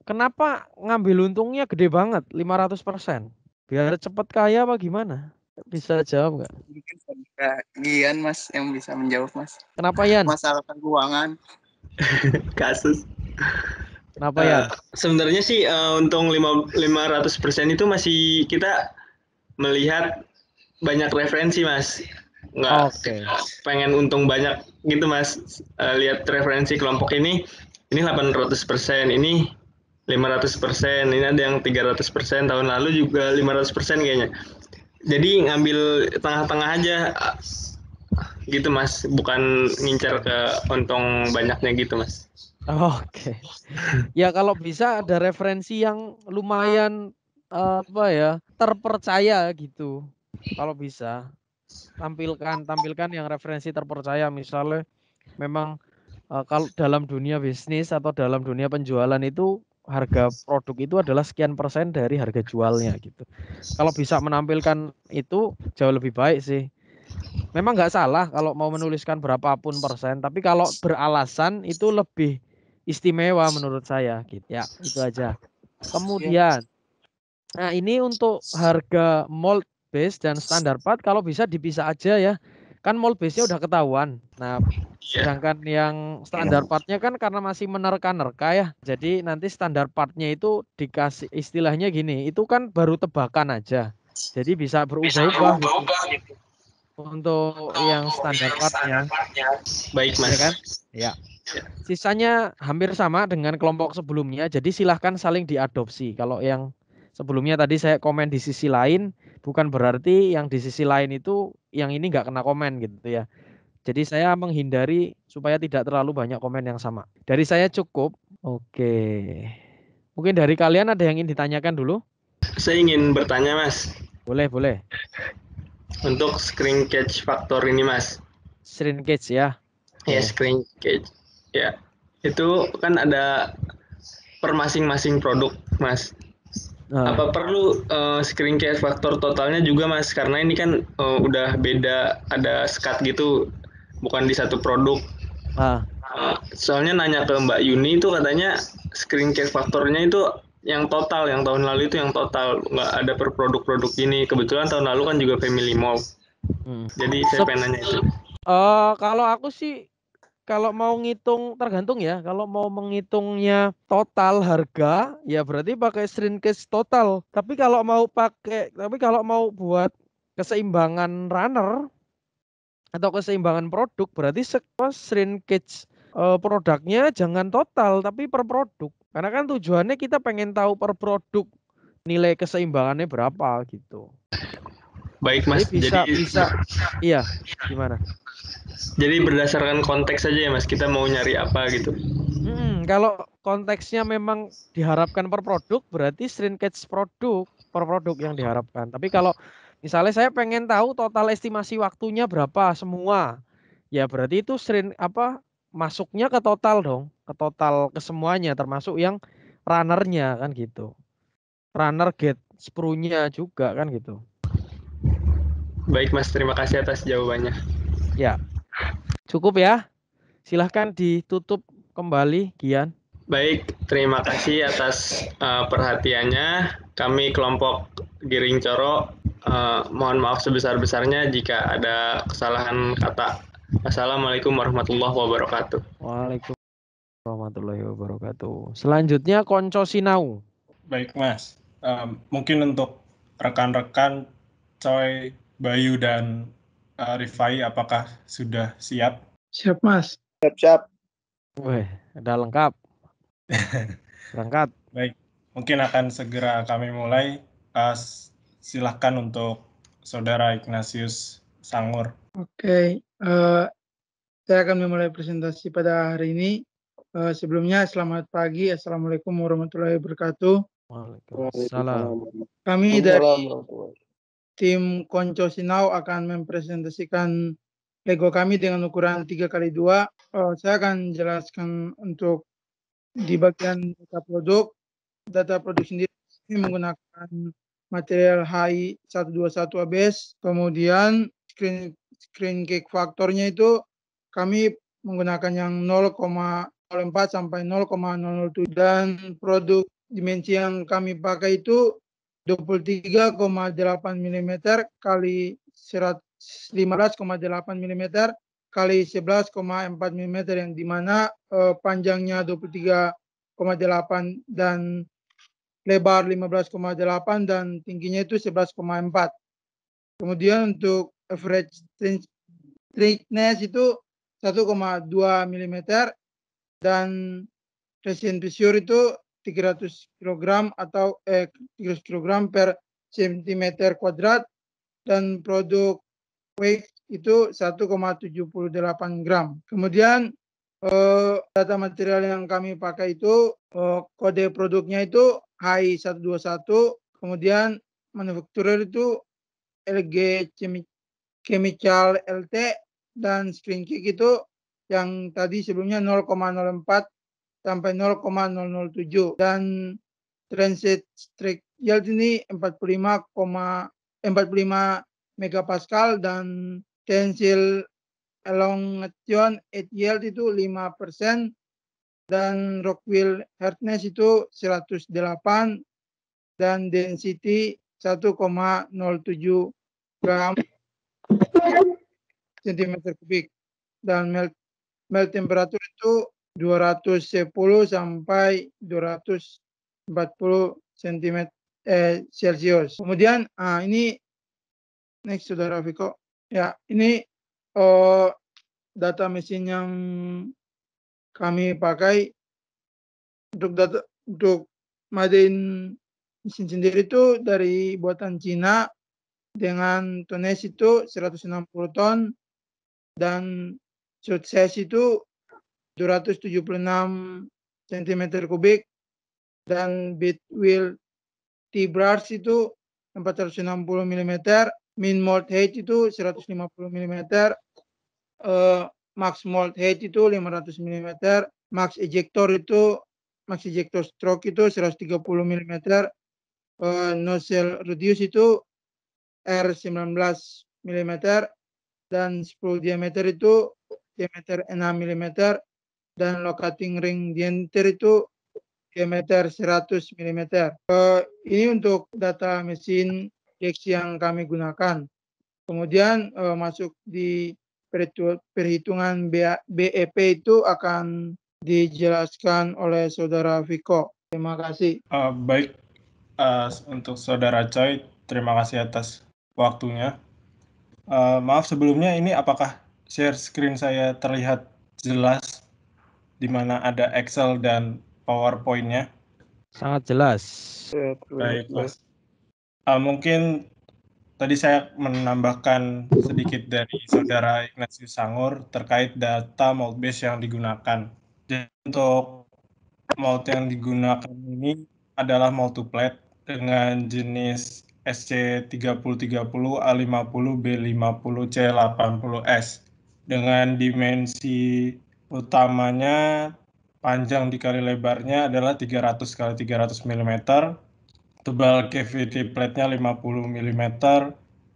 Speaker 1: kenapa ngambil untungnya gede banget 500%? Biar cepat kaya apa gimana? Bisa jawab nggak?
Speaker 7: Mungkin saudara Gian Mas yang bisa menjawab Mas.
Speaker 1: Kenapa Yan?
Speaker 7: Masalah keuangan.
Speaker 2: Kasus.
Speaker 1: Kenapa Yan?
Speaker 2: Sebenarnya sih untung 500% itu masih kita melihat banyak referensi Mas. Nggak pengen untung banyak gitu Mas. Lihat referensi kelompok ini 800%, ini 500%, ini ada yang 300%, tahun lalu juga 500% kayaknya. Jadi ngambil tengah-tengah aja gitu Mas, bukan ngincar ke untung banyaknya gitu Mas.
Speaker 1: Oke. Ya kalau bisa ada referensi yang lumayan terpercaya gitu. Kalau bisa tampilkan yang referensi terpercaya, misalnya memang kalau dalam dunia bisnis atau dalam dunia penjualan itu harga produk itu adalah sekian persen dari harga jualnya gitu. Kalau bisa menampilkan itu jauh lebih baik sih. Memang nggak salah kalau mau menuliskan berapapun persen, tapi kalau beralasan itu lebih istimewa menurut saya gitu ya. Itu aja. Kemudian nah ini untuk harga mold base dan standar part kalau bisa dipisah aja ya. Kan mold base-nya udah ketahuan. Nah, sedangkan yang standar part-nya kan karena masih menerka-nerka ya. Jadi nanti standar part-nya itu dikasih istilahnya gini, itu kan baru tebakan aja. Jadi bisa berubah-ubah gitu. Untuk yang standar part-nya.
Speaker 2: Baik Mas.
Speaker 1: Ya kan? Ya. Sisanya hampir sama dengan kelompok sebelumnya. Jadi silahkan saling diadopsi. Kalau yang sebelumnya tadi saya komen di sisi lain, bukan berarti yang di sisi lain itu yang ini nggak kena komen gitu ya. Jadi saya menghindari supaya tidak terlalu banyak komen yang sama. Dari saya cukup. Oke. Mungkin dari kalian ada yang ingin ditanyakan dulu?
Speaker 2: Saya ingin bertanya Mas.
Speaker 1: Boleh.
Speaker 2: Untuk shrinkage factor ini Mas.
Speaker 1: Shrinkage ya.
Speaker 2: Ya, shrinkage. Ya. Itu kan ada per masing-masing produk Mas. Apa perlu shrinkage factor totalnya juga Mas? Karena ini kan udah beda, ada skat gitu, bukan di satu produk. Soalnya nanya ke Mbak Yuni itu katanya shrinkage factornya itu yang total, yang tahun lalu itu yang total, nggak ada per produk-produk ini. Kebetulan tahun lalu kan juga Family Mall. Jadi saya pengen nanya itu.
Speaker 1: Kalau aku sih kalau mau ngitung tergantung ya. Kalau mau menghitungnya total harga, ya berarti pakai shrinkage total. Tapi kalau mau buat keseimbangan runner atau keseimbangan produk, berarti shrinkage produknya jangan total tapi per produk. Karena kan tujuannya kita pengen tahu per produk nilai keseimbangannya berapa gitu.
Speaker 2: Baik Mas.
Speaker 1: Jadi bisa. Iya, gimana?
Speaker 2: Jadi berdasarkan konteks saja ya Mas, kita mau nyari apa gitu.
Speaker 1: Kalau konteksnya memang diharapkan per produk, berarti shrinkage produk per produk yang diharapkan. Tapi kalau misalnya saya pengen tahu total estimasi waktunya berapa semua, ya berarti itu masuknya ke total dong, ke total ke semuanya, termasuk yang runnernya kan gitu. Runner gate sprue-nya juga kan gitu.
Speaker 2: Baik Mas, terima kasih atas jawabannya.
Speaker 1: Ya, cukup ya. Silahkan ditutup kembali, Gian.
Speaker 2: Baik, terima kasih atas perhatiannya. Kami kelompok Giring Coro mohon maaf sebesar-besarnya jika ada kesalahan kata. Assalamualaikum warahmatullahi wabarakatuh.
Speaker 1: Waalaikumsalam warahmatullahi wabarakatuh. Selanjutnya Konco Sinau.
Speaker 10: Baik Mas, mungkin untuk rekan-rekan Coy, Bayu, dan Rifai apakah sudah siap?
Speaker 6: Siap Mas.
Speaker 7: Siap.
Speaker 1: Wih, udah lengkap. Berangkat.
Speaker 10: Baik, mungkin akan segera kami mulai. Silahkan untuk Saudara Ignatius Sangur.
Speaker 6: Oke, saya akan memulai presentasi pada hari ini. Sebelumnya selamat pagi, Assalamualaikum warahmatullahi wabarakatuh.
Speaker 1: Waalaikumsalam.
Speaker 6: Kami dari tim Konco Sinau akan mempresentasikan Lego kami dengan ukuran 3x2. Saya akan jelaskan untuk di bagian data produk sendiri ini menggunakan material HI 121 ABS. Kemudian shrinkage faktornya itu kami menggunakan yang 0,04 sampai 0,007 dan produk dimensi yang kami pakai itu
Speaker 11: 23,8 mm kali 15,8 mm kali 11,4 mm yang dimana panjangnya 23,8 dan lebar 15,8 dan tingginya itu 11,4. Kemudian untuk average thickness itu 1,2 mm dan resin pressure itu 300 kg atau 300 kg per cm kuadrat dan produk weight itu 1,78 gram. Kemudian data material yang kami pakai itu kode produknya itu HI121, kemudian manufakturer itu LG Chemical LT dan screen kick itu yang tadi sebelumnya 0,04 sampai 0,007 dan transit strike yield ini 45 megapascal dan tensile elongation at yield itu 5% dan Rockwell hardness itu 108 dan density 1,07 gram cm kubik dan melt temperature itu 210 sampai 240 cm Celcius. Kemudian ini next Saudara Viko. Ya, ini data mesin yang kami pakai untuk Made-in mesin sendiri itu dari buatan Cina dengan tonnage itu 160 ton dan shoot size itu 276 cm kubik dan bit wheel T-brush itu 460 mm, min mold height itu 150 mm, max mold height itu 500 mm, max ejector stroke itu 130 mm, nozzle radius itu R19 mm dan spool diameter itu diameter 6 mm dan locating ring diameter itu diameter 100 mm. Ini untuk data mesin DX yang kami gunakan. Kemudian masuk di perhitungan BEP itu akan dijelaskan oleh Saudara Viko. Terima kasih.
Speaker 10: Baik, untuk Saudara Choi, terima kasih atas waktunya. Maaf sebelumnya, ini apakah share screen saya terlihat jelas di mana ada Excel dan PowerPoint-nya?
Speaker 1: Sangat jelas.
Speaker 10: Baik, Mas. Mungkin tadi saya menambahkan sedikit dari Saudara Ignatius Sangur terkait data mold base yang digunakan. Jadi untuk mold yang digunakan ini adalah mold to plate dengan jenis SC3030, A50, B50, C80S dengan dimensi utamanya panjang dikali lebarnya adalah 300 kali 300 mm, tebal cavity plate-nya 50 mm,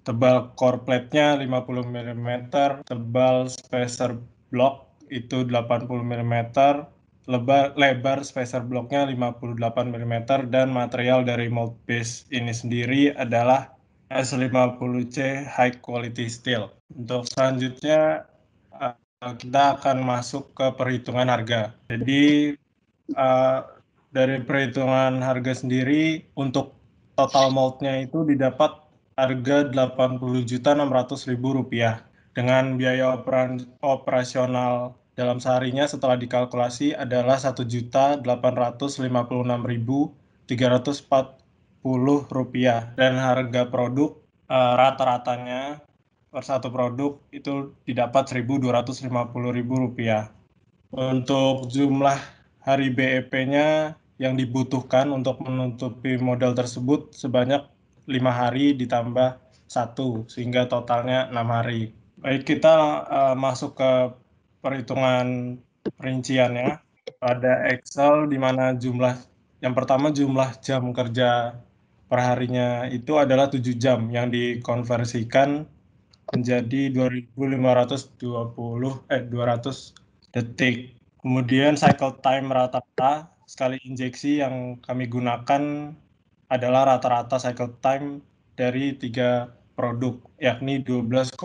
Speaker 10: tebal core plate-nya 50 mm, tebal spacer block itu 80 mm, lebar spacer blocknya 58 mm, dan material dari mold base ini sendiri adalah S50C high quality steel. Untuk selanjutnya kita akan masuk ke perhitungan harga. Jadi dari perhitungan harga sendiri untuk total moldnya itu didapat harga Rp80.600.000 dengan biaya operasional dalam seharinya setelah dikalkulasi adalah Rp1.856.340 dan harga produk rata-ratanya per satu produk itu didapat Rp1.250.000. Untuk jumlah hari BEP-nya yang dibutuhkan untuk menutupi modal tersebut sebanyak 5 hari ditambah 1 sehingga totalnya 6 hari. Baik, kita masuk ke perhitungan rinciannya. Pada Excel di mana yang pertama jumlah jam kerja per harinya itu adalah 7 jam yang dikonversikan menjadi 200 detik. Kemudian cycle time rata-rata sekali injeksi yang kami gunakan adalah rata-rata cycle time dari 3 produk, yakni 12,62.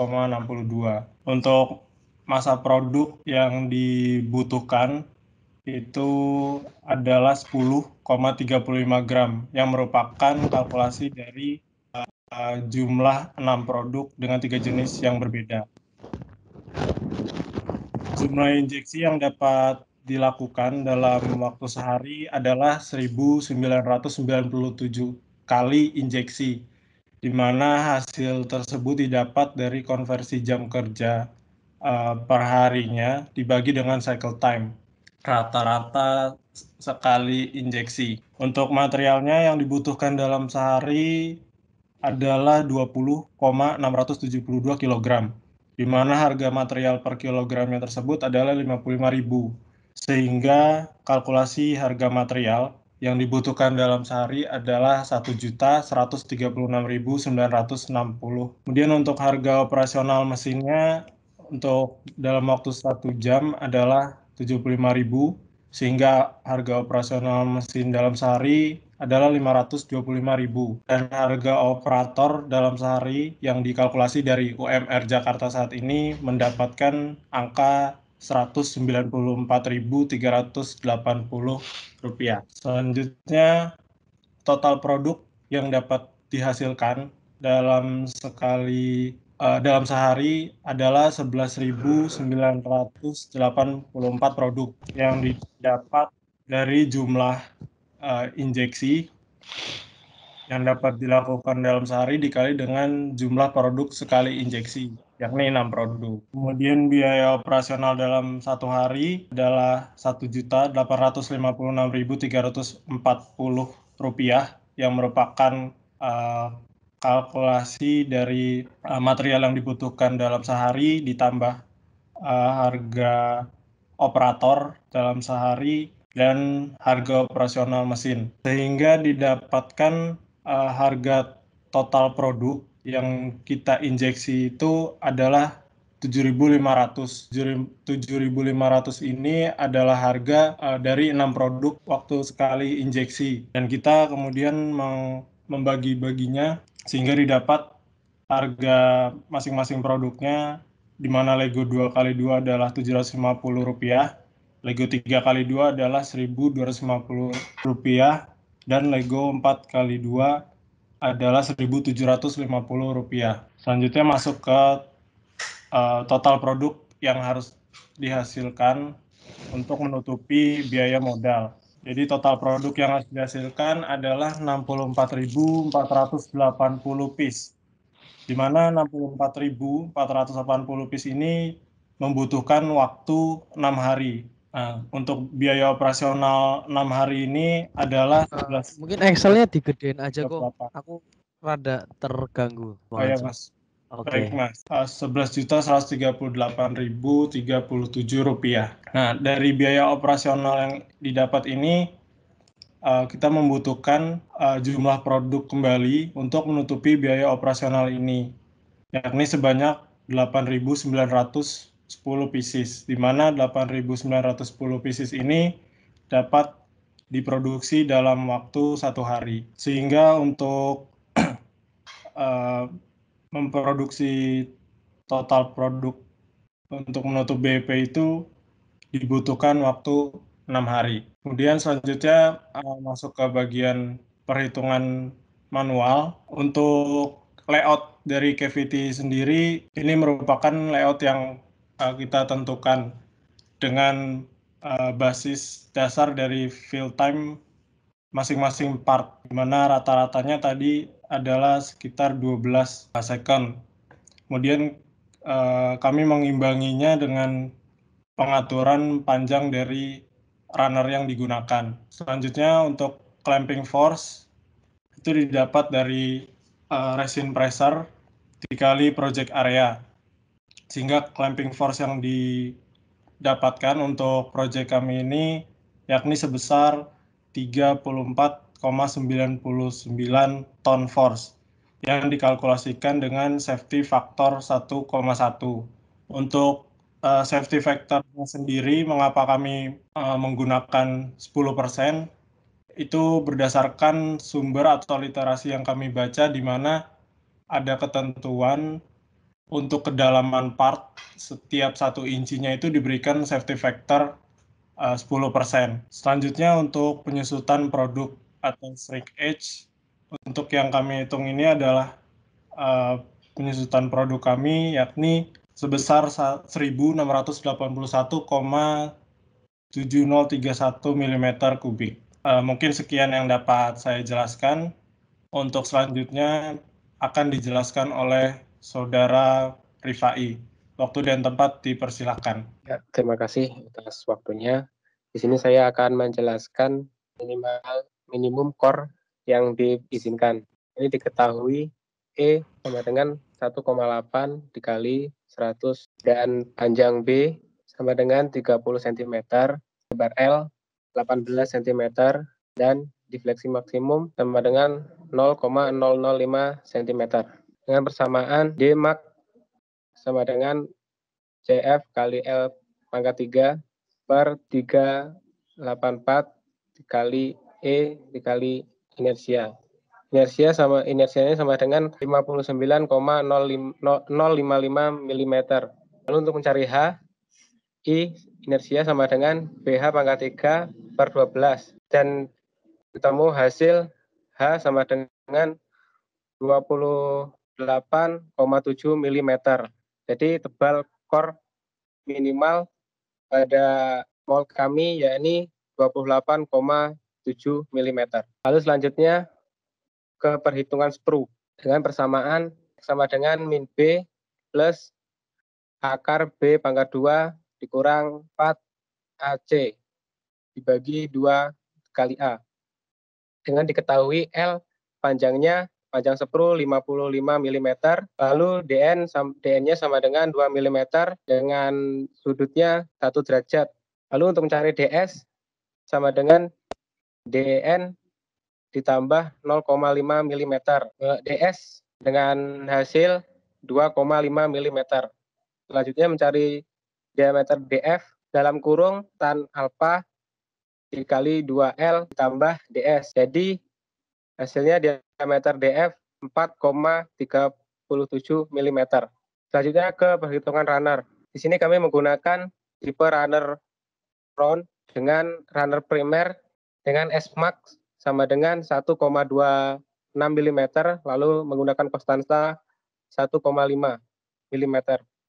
Speaker 10: Untuk masa produk yang dibutuhkan itu adalah 10,35 gram, yang merupakan kalkulasi dari jumlah 6 produk dengan 3 jenis yang berbeda. Jumlah injeksi yang dapat dilakukan dalam waktu sehari adalah 1.997 kali injeksi, di mana hasil tersebut didapat dari konversi jam kerja per harinya dibagi dengan cycle time, rata-rata sekali injeksi. Untuk materialnya yang dibutuhkan dalam sehari adalah 20,672 kg, di mana harga material per kilogramnya tersebut adalah 55.000. Sehingga kalkulasi harga material yang dibutuhkan dalam sehari adalah 1.136.960. Kemudian untuk harga operasional mesinnya untuk dalam waktu 1 jam adalah 75.000, sehingga harga operasional mesin dalam sehari adalah 525.000, dan harga operator dalam sehari yang dikalkulasi dari UMR Jakarta saat ini mendapatkan angka Rp194.380. Selanjutnya, total produk yang dapat dihasilkan dalam sehari adalah 11.984 produk yang didapat dari jumlah injeksi yang dapat dilakukan dalam sehari dikali dengan jumlah produk sekali injeksi, yakni 6 produk. Kemudian biaya operasional dalam satu hari adalah Rp1.856.340 yang merupakan kalkulasi dari material yang dibutuhkan dalam sehari ditambah harga operator dalam sehari dan harga operasional mesin, sehingga didapatkan harga total produk yang kita injeksi itu adalah 7.500. 7.500 ini adalah harga dari 6 produk waktu sekali injeksi, dan kita kemudian membagi-baginya sehingga didapat harga masing-masing produknya, di mana Lego 2x2 adalah Rp750, Lego 3x2 adalah Rp1.250, dan Lego 4x2 adalah Rp1.750. Selanjutnya masuk ke total produk yang harus dihasilkan untuk menutupi biaya modal. Jadi total produk yang harus dihasilkan adalah 64.480 piece, di mana 64.480 piece ini membutuhkan waktu 6 hari. Nah, untuk biaya operasional 6 hari ini adalah 11.
Speaker 1: Mungkin Excel-nya digedein aja kok. Aku rada terganggu.
Speaker 10: Oh ya, Mas.
Speaker 1: Oke.
Speaker 10: Baik, Mas. Rp11.138.037. Nah, dari biaya operasional yang didapat ini kita membutuhkan jumlah produk kembali untuk menutupi biaya operasional ini, yakni sebanyak 8.910 pieces, di mana 8.910 pieces ini dapat diproduksi dalam waktu 1 hari. Sehingga untuk memproduksi total produk untuk menutup BEP itu dibutuhkan waktu 6 hari. Kemudian selanjutnya masuk ke bagian perhitungan manual. Untuk layout dari cavity sendiri, ini merupakan layout yang kita tentukan dengan basis dasar dari fill time masing-masing part, di mana rata-ratanya tadi adalah sekitar 12 second. Kemudian kami mengimbanginya dengan pengaturan panjang dari runner yang digunakan. Selanjutnya untuk clamping force itu didapat dari resin pressure dikali project area, sehingga clamping force yang didapatkan untuk project kami ini yakni sebesar 34,99 ton force yang dikalkulasikan dengan safety factor 1,1. Untuk safety factor sendiri, mengapa kami menggunakan 10%? Itu berdasarkan sumber atau literasi yang kami baca, di mana ada ketentuan untuk kedalaman part setiap 1 inchinya itu diberikan safety factor 10%. Selanjutnya untuk penyusutan produk atau shrinkage, untuk yang kami hitung ini adalah penyusutan produk kami yakni sebesar 1681,7031 mm kubik. Mungkin sekian yang dapat saya jelaskan. Untuk selanjutnya akan dijelaskan oleh Saudara Rifai. Waktu dan tempat dipersilakan.
Speaker 12: Ya, terima kasih atas waktunya. Di sini saya akan menjelaskan minimum core yang diizinkan. Ini diketahui E sama dengan 1,8 dikali 100 dan panjang B sama dengan 30 cm, lebar L 18 cm dan defleksi maksimum sama dengan 0,005 cm. Dengan persamaan D max sama dengan CF kali L pangkat 3 per 384 dikali E dikali inersia. Inersianya sama dengan 59,055 mm. Lalu untuk mencari H, I inersia sama dengan BH pangkat 3 per 12. Dan ketemu hasil H sama dengan 28,7 mm. Jadi tebal core minimal pada mold kami yakni 28,7 mm. Lalu selanjutnya ke perhitungan sprue dengan persamaan sama dengan min B plus akar B pangkat 2 dikurang 4 AC dibagi 2 kali A. Dengan diketahui L panjang sprue 55 mm, lalu DN-nya sama dengan 2 mm dengan sudutnya 1 derajat. Lalu untuk mencari DS sama dengan DN ditambah 0,5 mm. DS dengan hasil 2,5 mm. Selanjutnya mencari diameter DF dalam kurung tan alpha dikali 2L ditambah DS. Jadi hasilnya diameter DF 4,37 mm. Selanjutnya ke perhitungan runner. Di sini kami menggunakan tipe runner round dengan runner primer dengan S-max sama dengan 1,26 mm, lalu menggunakan konstanta 1,5 mm.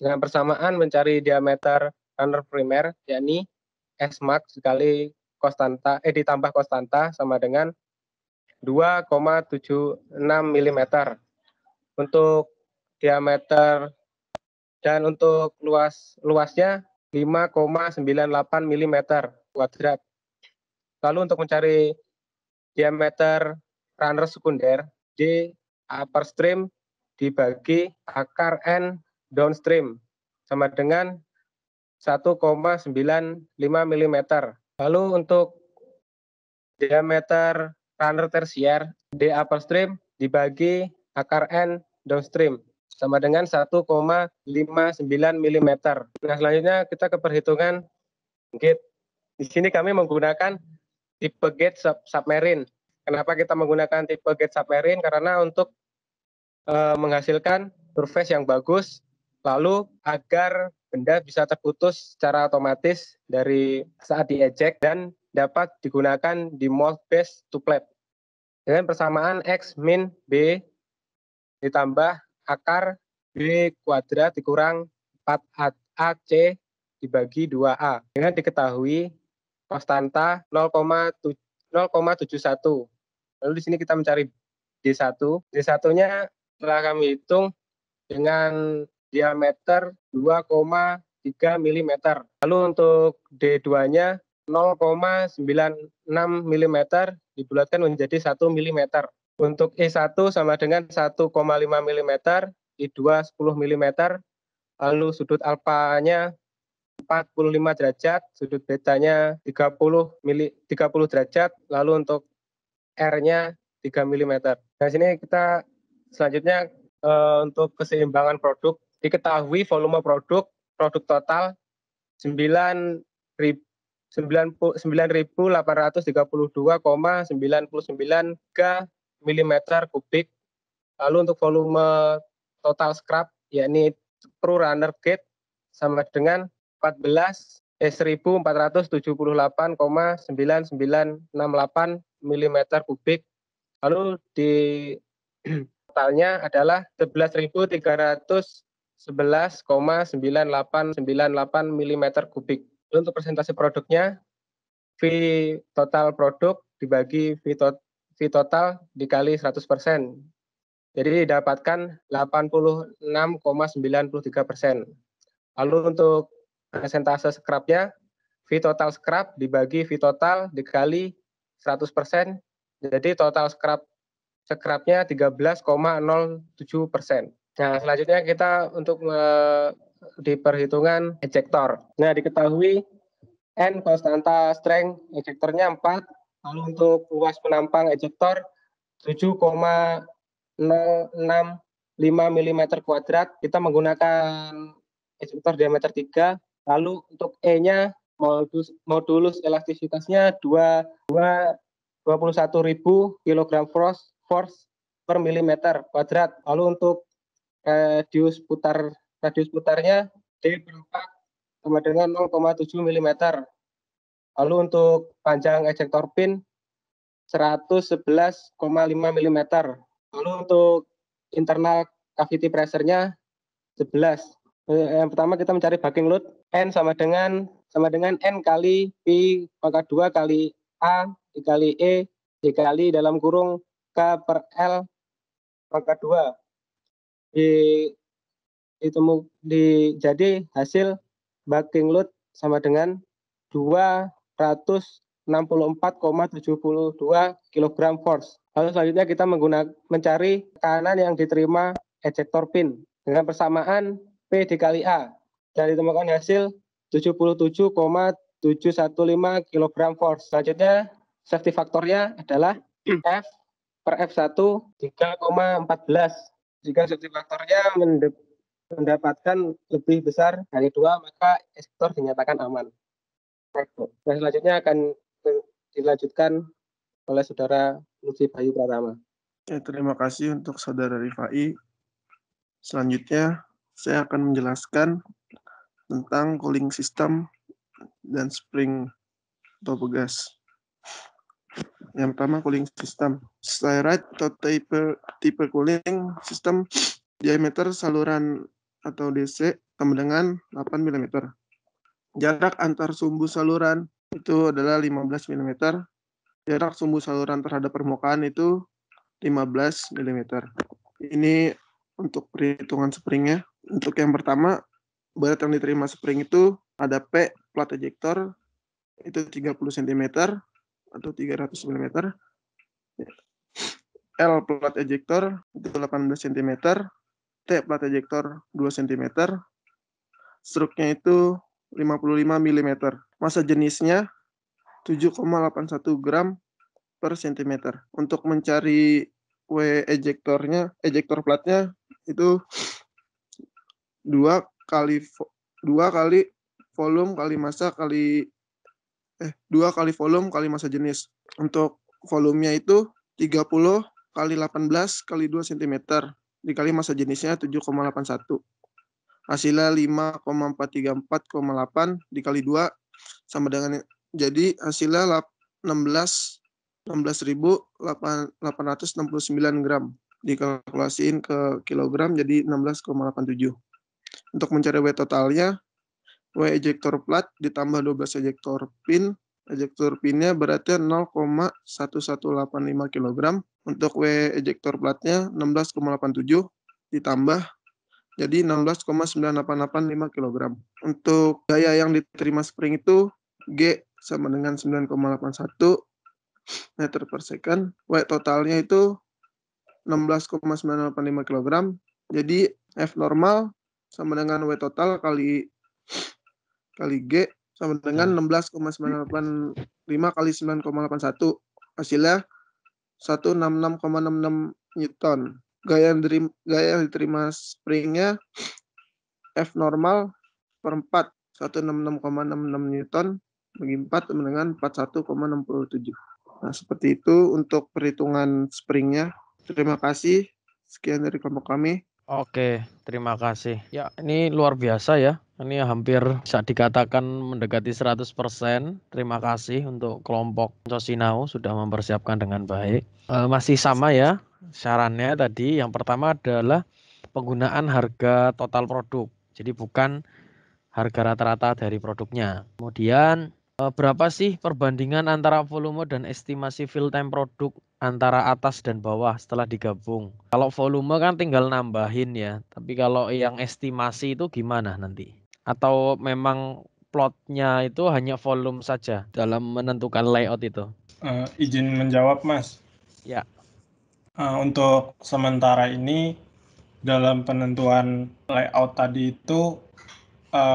Speaker 12: Dengan persamaan mencari diameter runner primer, yakni S-max dikali ditambah konstanta sama dengan 2,76 mm. Untuk diameter dan untuk luasnya 5,98 mm kuadrat. Lalu untuk mencari diameter runner sekunder, D upper stream dibagi akar N downstream sama dengan 1,95 mm. Lalu untuk diameter runner tersier, D upstream dibagi akar N downstream sama dengan 1,59 mm. Nah, selanjutnya kita ke perhitungan gate. Di sini kami menggunakan tipe gate submarine. Kenapa kita menggunakan tipe gate submarine? Karena untuk menghasilkan surface yang bagus, lalu agar benda bisa terputus secara otomatis dari saat dieject dan dapat digunakan di mold base to plate. Dengan persamaan X min B ditambah akar B kuadrat dikurang 4AC dibagi 2A. Dengan diketahui konstanta 0,71. Lalu di sini kita mencari D1. D1-nya telah kami hitung dengan diameter 2,3 mm. Lalu untuk D2-nya 0,96 mm dibulatkan menjadi 1 mm. Untuk E1 sama dengan 1,5 mm, E2 10 mm, lalu sudut alfanya 45 derajat, sudut betanya 30 derajat, lalu untuk R-nya 3 mm. Nah, sini kita selanjutnya untuk keseimbangan produk, diketahui volume produk total 9.000 99.832,99 mm kubik. Lalu untuk volume total scrap yakni screw runner gate sama dengan 1.478,9968 mm kubik. Lalu di totalnya adalah 11.311,9898 mm kubik. Lalu untuk persentase produknya, V total produk dibagi V total dikali 100%. Jadi didapatkan 86,93%. Lalu untuk persentase scrapnya, V total scrap dibagi V total dikali 100%. Jadi total scrapnya 13,07%. Nah, selanjutnya kita untuk di perhitungan ejector. Nah, diketahui N konstanta strength ejectornya 4. Lalu untuk luas penampang ejector 7,065 mm kuadrat. Kita menggunakan ejector diameter 3. Lalu untuk E-nya modulus elastisitasnya 21.000 kg force per milimeter kuadrat. Lalu untuk radius putarnya D/4 sama dengan 0,7 mm. Lalu untuk panjang ejector pin 111,5 mm. Lalu untuk internal cavity pressure-nya 11. Yang pertama kita mencari backing load. N sama dengan N kali P pangkat 2 kali A dikali E dikali dalam kurung K per L pangkat 2. Jadi hasil backing load sama dengan 264,72 kg force. Lalu selanjutnya kita mencari tekanan yang diterima ejector pin dengan persamaan P dikali A. Dan ditemukan hasil 77,715 kg force. Selanjutnya safety faktornya adalah F per F1 3,14. Jika safety faktornya mendapatkan lebih besar dari 2, maka ejector dinyatakan aman. Nah, selanjutnya akan dilanjutkan oleh Saudara Lutfi Bayu Pratama.
Speaker 13: Ya, terima kasih untuk Saudara Rifai. Selanjutnya, saya akan menjelaskan tentang cooling system dan spring atau pegas. Yang pertama, cooling system. Styrite atau tipe cooling system diameter saluran atau DC sama dengan 8 mm. Jarak antar sumbu saluran itu adalah 15 mm. Jarak sumbu saluran terhadap permukaan itu 15 mm. Ini untuk perhitungan springnya. Untuk yang pertama, berat yang diterima spring itu ada P plat ejector itu 30 cm atau 300 mm. L plat ejector itu 18 cm. T plat ejector 2 cm. Stroke-nya itu 55 mm. Masa jenisnya 7,81 gram per cm. Untuk mencari W ejector platnya itu 2 kali volume kali massa kali 2 kali volume kali massa jenis. Untuk volumenya itu 30 kali 18 kali 2 cm dikali massa jenisnya 7,81. Hasilnya 5,434,8 dikali 2 sama dengan, jadi hasilnya 16.869 gram. Dikalkulasiin ke kilogram jadi 16,87. Untuk mencari W totalnya, W ejector plat ditambah 12 ejector pin. Ejector pinnya beratnya 0,1185 kg. Untuk W ejector platnya 16,87 ditambah jadi 16,9885 kg. Untuk gaya yang diterima spring itu G sama dengan 9,81 meter per second. W totalnya itu 16,985 kg. Jadi F normal sama dengan W total kali G sama dengan 16,985 kali 9,81. Hasilnya 166,66 Newton. Gaya yang diterima springnya F normal per 4 166,66 Newton bagi 4 sama dengan 41,67. Nah, seperti itu untuk perhitungan springnya. Terima kasih. Sekian dari kelompok kami.
Speaker 1: Oke, terima kasih. Ya, ini luar biasa ya. Ini hampir bisa dikatakan mendekati 100%. Terima kasih untuk kelompok Cosinau sudah mempersiapkan dengan baik. Masih sama ya sarannya tadi. Yang pertama adalah penggunaan harga total produk. Jadi bukan harga rata-rata dari produknya. Kemudian berapa sih perbandingan antara volume dan estimasi fill time produk antara atas dan bawah setelah digabung? Kalau volume kan tinggal nambahin ya, tapi kalau yang estimasi itu gimana nanti? Atau memang plotnya itu hanya volume saja dalam menentukan layout itu?
Speaker 10: Izin menjawab, Mas.
Speaker 1: Ya.
Speaker 10: Untuk sementara ini dalam penentuan layout tadi itu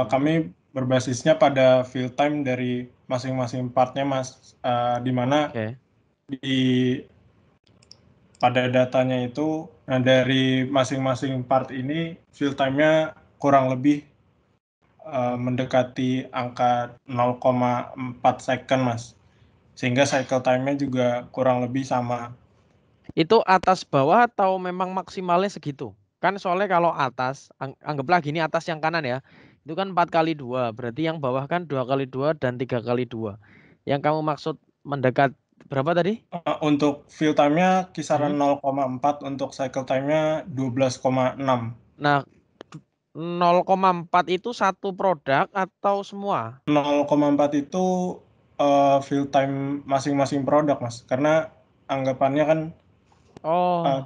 Speaker 10: kami berbasisnya pada fill time dari masing-masing partnya, Mas. Di mana pada datanya itu, nah dari masing-masing part ini fill time-nya kurang lebih mendekati angka 0,4 second, Mas. Sehingga cycle time-nya juga kurang lebih sama.
Speaker 1: Itu atas bawah atau memang maksimalnya segitu? Kan soalnya kalau atas, anggaplah gini atas yang kanan ya, itu kan 4x2, berarti yang bawah kan 2x2 dan 3x2. Yang kamu maksud mendekat berapa tadi?
Speaker 10: Untuk fill time-nya kisaran 0,4, untuk cycle time-nya 12,6.
Speaker 1: Nah, 0,4 itu satu produk atau semua?
Speaker 10: 0,4 itu fill time masing-masing produk, Mas. Karena anggapannya kan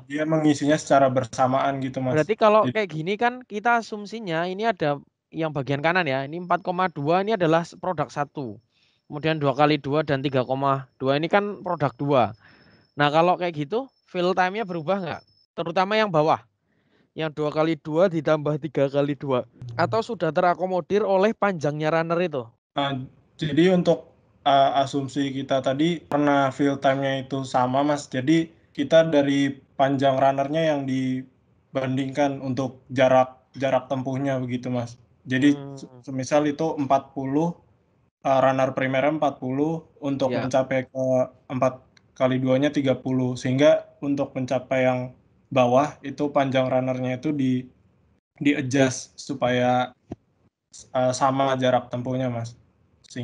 Speaker 10: dia mengisinya secara bersamaan gitu, Mas.
Speaker 1: Berarti kalau kayak gini kan kita asumsinya ini ada yang bagian kanan ya, ini 4,2 ini adalah produk 1. Kemudian 2x2 dan 3,2 ini kan produk 2. Nah kalau kayak gitu fill time-nya berubah nggak? Terutama yang bawah. Yang 2x2 ditambah 3x2. Atau sudah terakomodir oleh panjangnya runner itu?
Speaker 10: Jadi untuk asumsi kita tadi karena fill time-nya itu sama, Mas. Jadi kita dari panjang runner-nya yang dibandingkan untuk jarak tempuhnya begitu, Mas. Jadi semisal itu 40, runner primernya 40, untuk mencapai ke 4x2-nya 30. Sehingga untuk mencapai yang bawah itu panjang runner-nya itu di-adjust supaya sama jarak tempuhnya, Mas.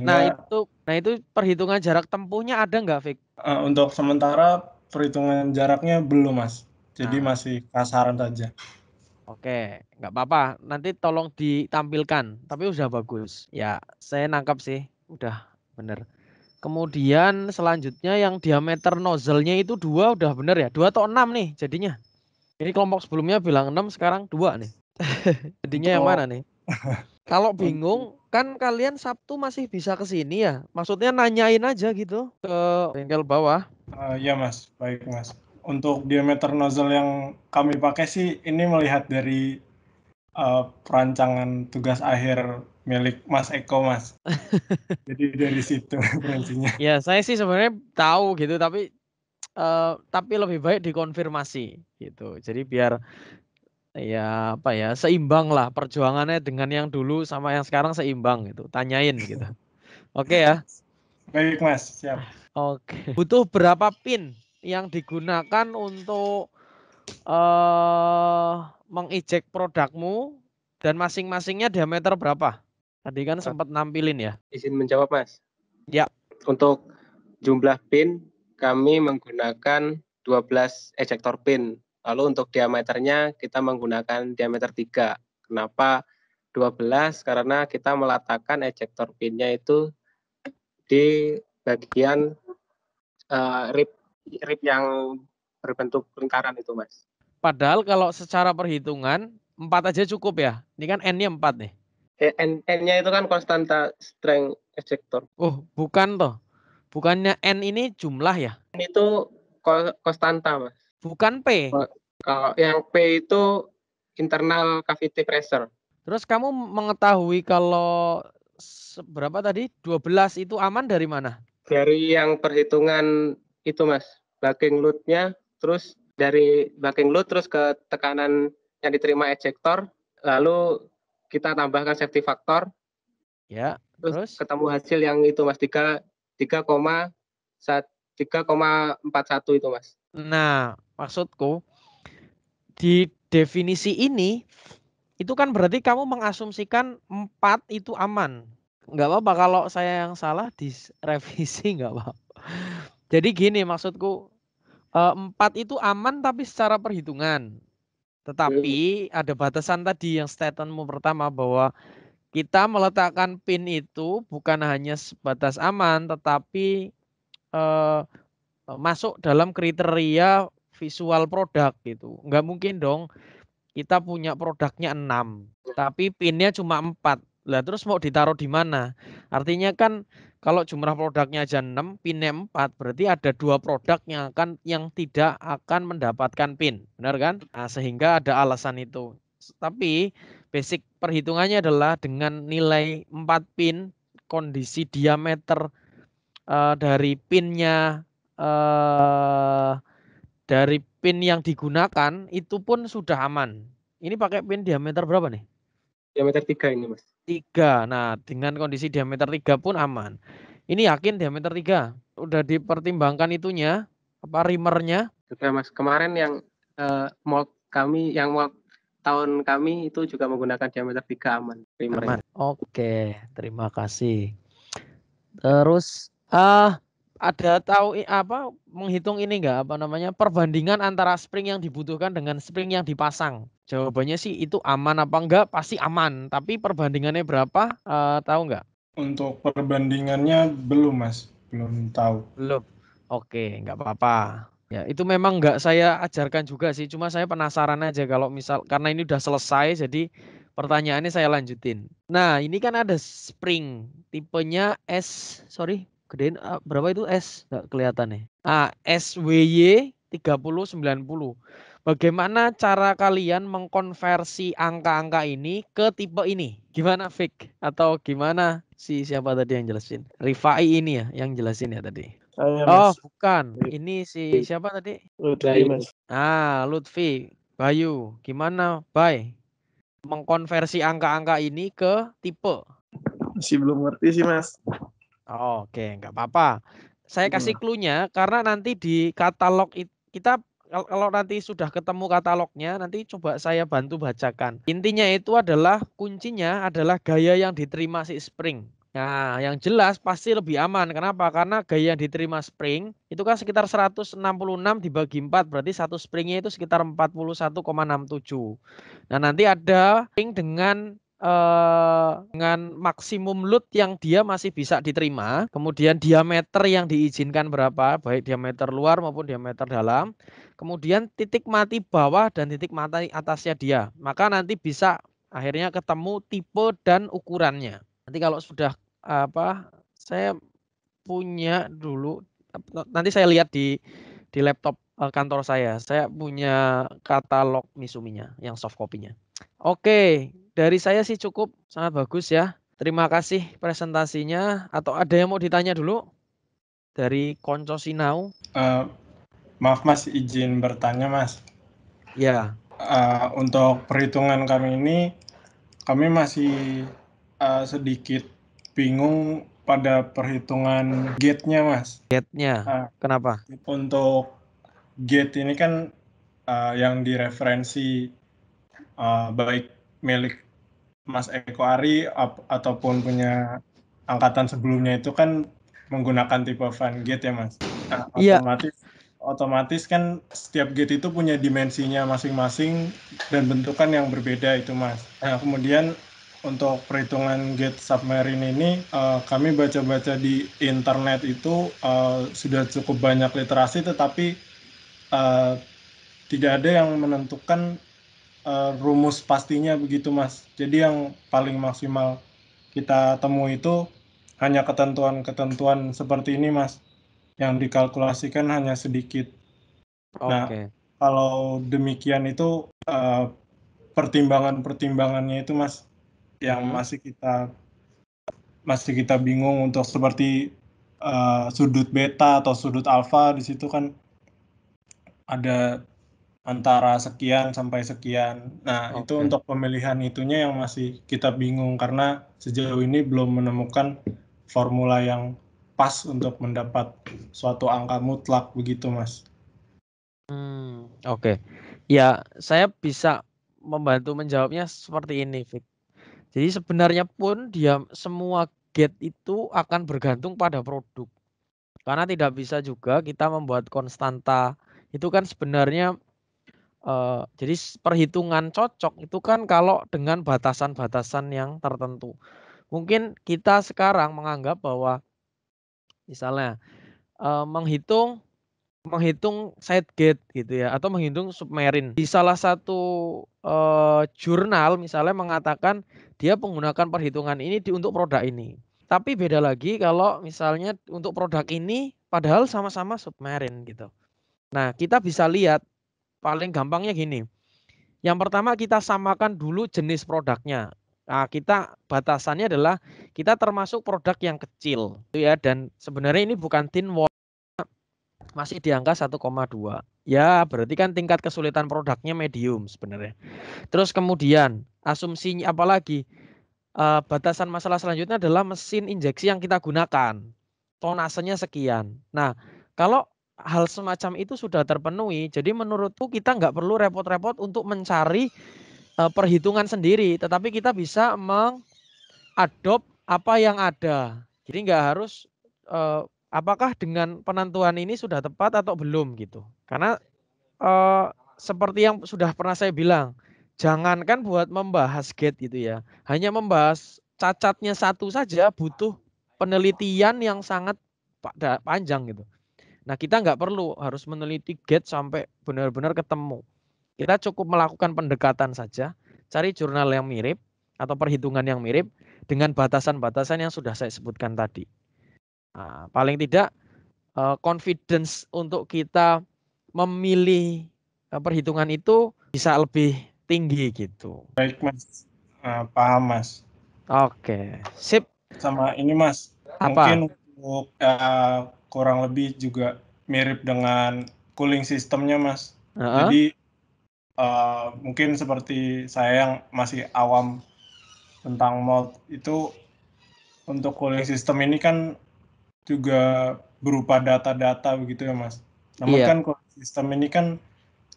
Speaker 1: Nah
Speaker 10: Sehingga
Speaker 1: itu perhitungan jarak tempuhnya ada nggak, Fik?
Speaker 10: Untuk sementara perhitungan jaraknya belum, Mas. Jadi masih kasaran saja.
Speaker 1: Oke, nggak apa-apa. Nanti tolong ditampilkan. Tapi udah bagus. Ya, saya nangkap sih. Udah bener. Kemudian selanjutnya yang diameter nozzle-nya itu 2 udah bener ya? 2 atau 6 nih jadinya? Ini kelompok sebelumnya bilang 6, sekarang 2 nih. Jadinya yang mana nih? Kalau bingung, kan kalian Sabtu masih bisa ke sini ya? Maksudnya nanyain aja gitu ke bengkel bawah.
Speaker 10: Iya, Mas. Baik, Mas. Untuk diameter nozzle yang kami pakai sih, ini melihat dari perancangan tugas akhir milik Mas Eko, Mas. Jadi dari situ referensinya.
Speaker 1: Ya, saya sih sebenarnya tahu gitu, tapi lebih baik dikonfirmasi gitu. Jadi biar ya apa ya, seimbang lah perjuangannya dengan yang dulu sama yang sekarang seimbang gitu. Tanyain gitu. Oke ya.
Speaker 10: Baik, Mas. Siap.
Speaker 1: Oke. Butuh berapa pin yang digunakan untuk mengejek produkmu dan masing-masingnya diameter berapa? Tadi kan sempat nampilin ya.
Speaker 12: Izin menjawab, Mas.
Speaker 1: Ya.
Speaker 12: Untuk jumlah pin kami menggunakan 12 ejector pin. Lalu untuk diameternya kita menggunakan diameter 3. Kenapa 12? Karena kita meletakkan ejector pinnya itu di bagian rib yang berbentuk lingkaran itu, Mas.
Speaker 1: Padahal kalau secara perhitungan 4 aja cukup ya. Ini kan N-nya 4 nih.
Speaker 12: N-nya itu kan konstanta strength ejector.
Speaker 1: Oh, bukan toh. Bukannya N ini jumlah ya?
Speaker 12: N itu konstanta, Mas.
Speaker 1: Bukan P.
Speaker 12: Kalau yang P itu internal cavity pressure.
Speaker 1: Terus kamu mengetahui kalau berapa tadi? 12 itu aman dari mana?
Speaker 12: Dari yang perhitungan itu, Mas. Backing load-nya, terus dari backing load terus ke tekanan yang diterima ejector, lalu kita tambahkan safety factor.
Speaker 1: Ya.
Speaker 12: Terus ketemu hasil yang itu Mas 3,41 itu Mas.
Speaker 1: Nah, maksudku di definisi ini itu kan berarti kamu mengasumsikan 4 itu aman. Nggak apa-apa kalau saya yang salah direvisi nggak apa-apa. Jadi gini maksudku 4 itu aman tapi secara perhitungan. Tetapi ada batasan tadi yang statementmu pertama bahwa kita meletakkan pin itu bukan hanya sebatas aman tetapi masuk dalam kriteria visual produk gitu. Nggak mungkin dong kita punya produknya 6, tapi pinnya cuma 4. Lah terus mau ditaruh di mana? Artinya kan kalau jumlah produknya aja 6, pinnya 4, berarti ada 2 produk yang tidak akan mendapatkan pin. Benar kan? Nah, sehingga ada alasan itu. Tapi basic perhitungannya adalah dengan nilai 4 pin, kondisi diameter dari pinnya dari pin yang digunakan itu pun sudah aman. Ini pakai pin diameter berapa nih?
Speaker 12: Diameter 3 ini Mas.
Speaker 1: 3. Nah, dengan kondisi diameter 3 pun aman. Ini yakin diameter 3? Udah dipertimbangkan itunya? Apa rimernya?
Speaker 12: Sudah Mas. Kemarin yang mold kami, yang mold tahun kami itu juga menggunakan diameter 3 aman.
Speaker 1: Aman. Oke, terima kasih. Terus ada tahu apa menghitung ini enggak apa namanya perbandingan antara spring yang dibutuhkan dengan spring yang dipasang? Jawabannya sih itu aman apa enggak? Pasti aman. Tapi perbandingannya berapa? Tahu enggak?
Speaker 10: Untuk perbandingannya belum Mas, belum tahu.
Speaker 1: Belum. Oke, enggak apa-apa. Ya itu memang enggak saya ajarkan juga sih. Cuma saya penasaran aja kalau misal karena ini udah selesai jadi pertanyaannya saya lanjutin. Nah ini kan ada spring tipenya gedein berapa itu S? Nggak kelihatan nih. SWY 3090. Bagaimana cara kalian mengkonversi angka-angka ini ke tipe ini? Gimana Fik? Atau gimana siapa tadi yang jelasin? Rifai ini ya yang jelasin ya tadi.
Speaker 13: Saya, Mas.
Speaker 1: Bukan. Ini siapa tadi?
Speaker 13: Lutfi, Mas.
Speaker 1: Lutfi. Bayu. Gimana, Bay? Mengkonversi angka-angka ini ke tipe?
Speaker 13: Masih belum ngerti sih, Mas.
Speaker 1: Oke, nggak apa-apa. Saya kasih clue-nya karena nanti di katalog kita kalau nanti sudah ketemu katalognya nanti coba saya bantu bacakan. Intinya itu adalah kuncinya adalah gaya yang diterima si spring. Nah, yang jelas pasti lebih aman. Kenapa? Karena gaya yang diterima spring itu kan sekitar 166 dibagi 4 berarti satu springnya itu sekitar 41,67. Nah, nanti ada spring dengan maksimum load yang dia masih bisa diterima, kemudian diameter yang diizinkan berapa, baik diameter luar maupun diameter dalam, kemudian titik mati bawah dan titik mati atasnya dia. Maka nanti bisa akhirnya ketemu tipe dan ukurannya. Nanti kalau sudah saya punya dulu, nanti saya lihat di laptop kantor saya punya katalog Misuminya yang soft copy-nya. Oke, dari saya sih cukup, sangat bagus ya. Terima kasih presentasinya. Atau ada yang mau ditanya dulu? Dari Konco Sinau.
Speaker 10: Maaf Mas, izin bertanya Mas.
Speaker 1: Ya.
Speaker 10: Untuk perhitungan kami ini, kami masih sedikit bingung pada perhitungan gate-nya Mas.
Speaker 1: Gate-nya, kenapa?
Speaker 10: Untuk gate ini kan yang direferensi baik milik Mas Eko Ari ataupun punya angkatan sebelumnya itu kan menggunakan tipe fan gate ya Mas. Nah, otomatis kan setiap gate itu punya dimensinya masing-masing dan bentukan yang berbeda itu Mas. Nah, kemudian untuk perhitungan gate submarine ini kami baca-baca di internet itu sudah cukup banyak literasi tetapi tidak ada yang menentukan rumus pastinya begitu Mas. Jadi yang paling maksimal kita temui itu hanya ketentuan-ketentuan seperti ini Mas. Yang dikalkulasikan hanya sedikit. Nah, kalau demikian itu pertimbangannya itu Mas yang masih kita bingung untuk seperti sudut beta atau sudut alfa di situ kan ada antara sekian sampai sekian. Nah, itu
Speaker 1: Oke.
Speaker 10: untuk pemilihan itunya yang masih kita bingung karena sejauh ini belum menemukan formula yang pas untuk mendapat suatu angka mutlak begitu, Mas.
Speaker 1: Oke. Ya, saya bisa membantu menjawabnya seperti ini, Fik. Jadi sebenarnya pun dia semua gate itu akan bergantung pada produk. Karena tidak bisa juga kita membuat konstanta. Itu kan sebenarnya jadi perhitungan cocok itu kan kalau dengan batasan-batasan yang tertentu. Mungkin kita sekarang menganggap bahwa misalnya menghitung side gate gitu ya atau menghitung submarine. Di salah satu jurnal misalnya mengatakan dia menggunakan perhitungan ini untuk produk ini. Tapi beda lagi kalau misalnya untuk produk ini padahal sama-sama submarine gitu. Nah, kita bisa lihat paling gampangnya gini. Yang pertama kita samakan dulu jenis produknya. Nah, kita batasannya adalah kita termasuk produk yang kecil ya dan sebenarnya ini bukan thin wall masih di angka 1,2. Ya, berarti kan tingkat kesulitan produknya medium sebenarnya. Terus kemudian asumsinya apalagi batasan masalah selanjutnya adalah mesin injeksi yang kita gunakan. Tonasenya sekian. Nah, kalau hal semacam itu sudah terpenuhi, jadi menurutku kita nggak perlu repot-repot untuk mencari perhitungan sendiri, tetapi kita bisa mengadop apa yang ada. Jadi nggak harus apakah dengan penentuan ini sudah tepat atau belum gitu. Karena seperti yang sudah pernah saya bilang, jangankan buat membahas gate gitu ya, hanya membahas cacatnya satu saja butuh penelitian yang sangat panjang gitu. Nah kita nggak perlu harus meneliti gate sampai benar-benar ketemu. Kita cukup melakukan pendekatan saja, cari jurnal yang mirip atau perhitungan yang mirip dengan batasan-batasan yang sudah saya sebutkan tadi. Nah, paling tidak confidence untuk kita memilih perhitungan itu bisa lebih tinggi gitu.
Speaker 10: Baik, Mas. Paham, Mas.
Speaker 1: Oke, sip.
Speaker 10: Sama ini, Mas.
Speaker 1: Apa?
Speaker 10: Mungkin untuk kurang lebih juga mirip dengan cooling sistemnya, Mas. Jadi mungkin seperti saya yang masih awam tentang mold itu untuk cooling system ini kan juga berupa data-data begitu ya, Mas. Namun kan cooling system ini kan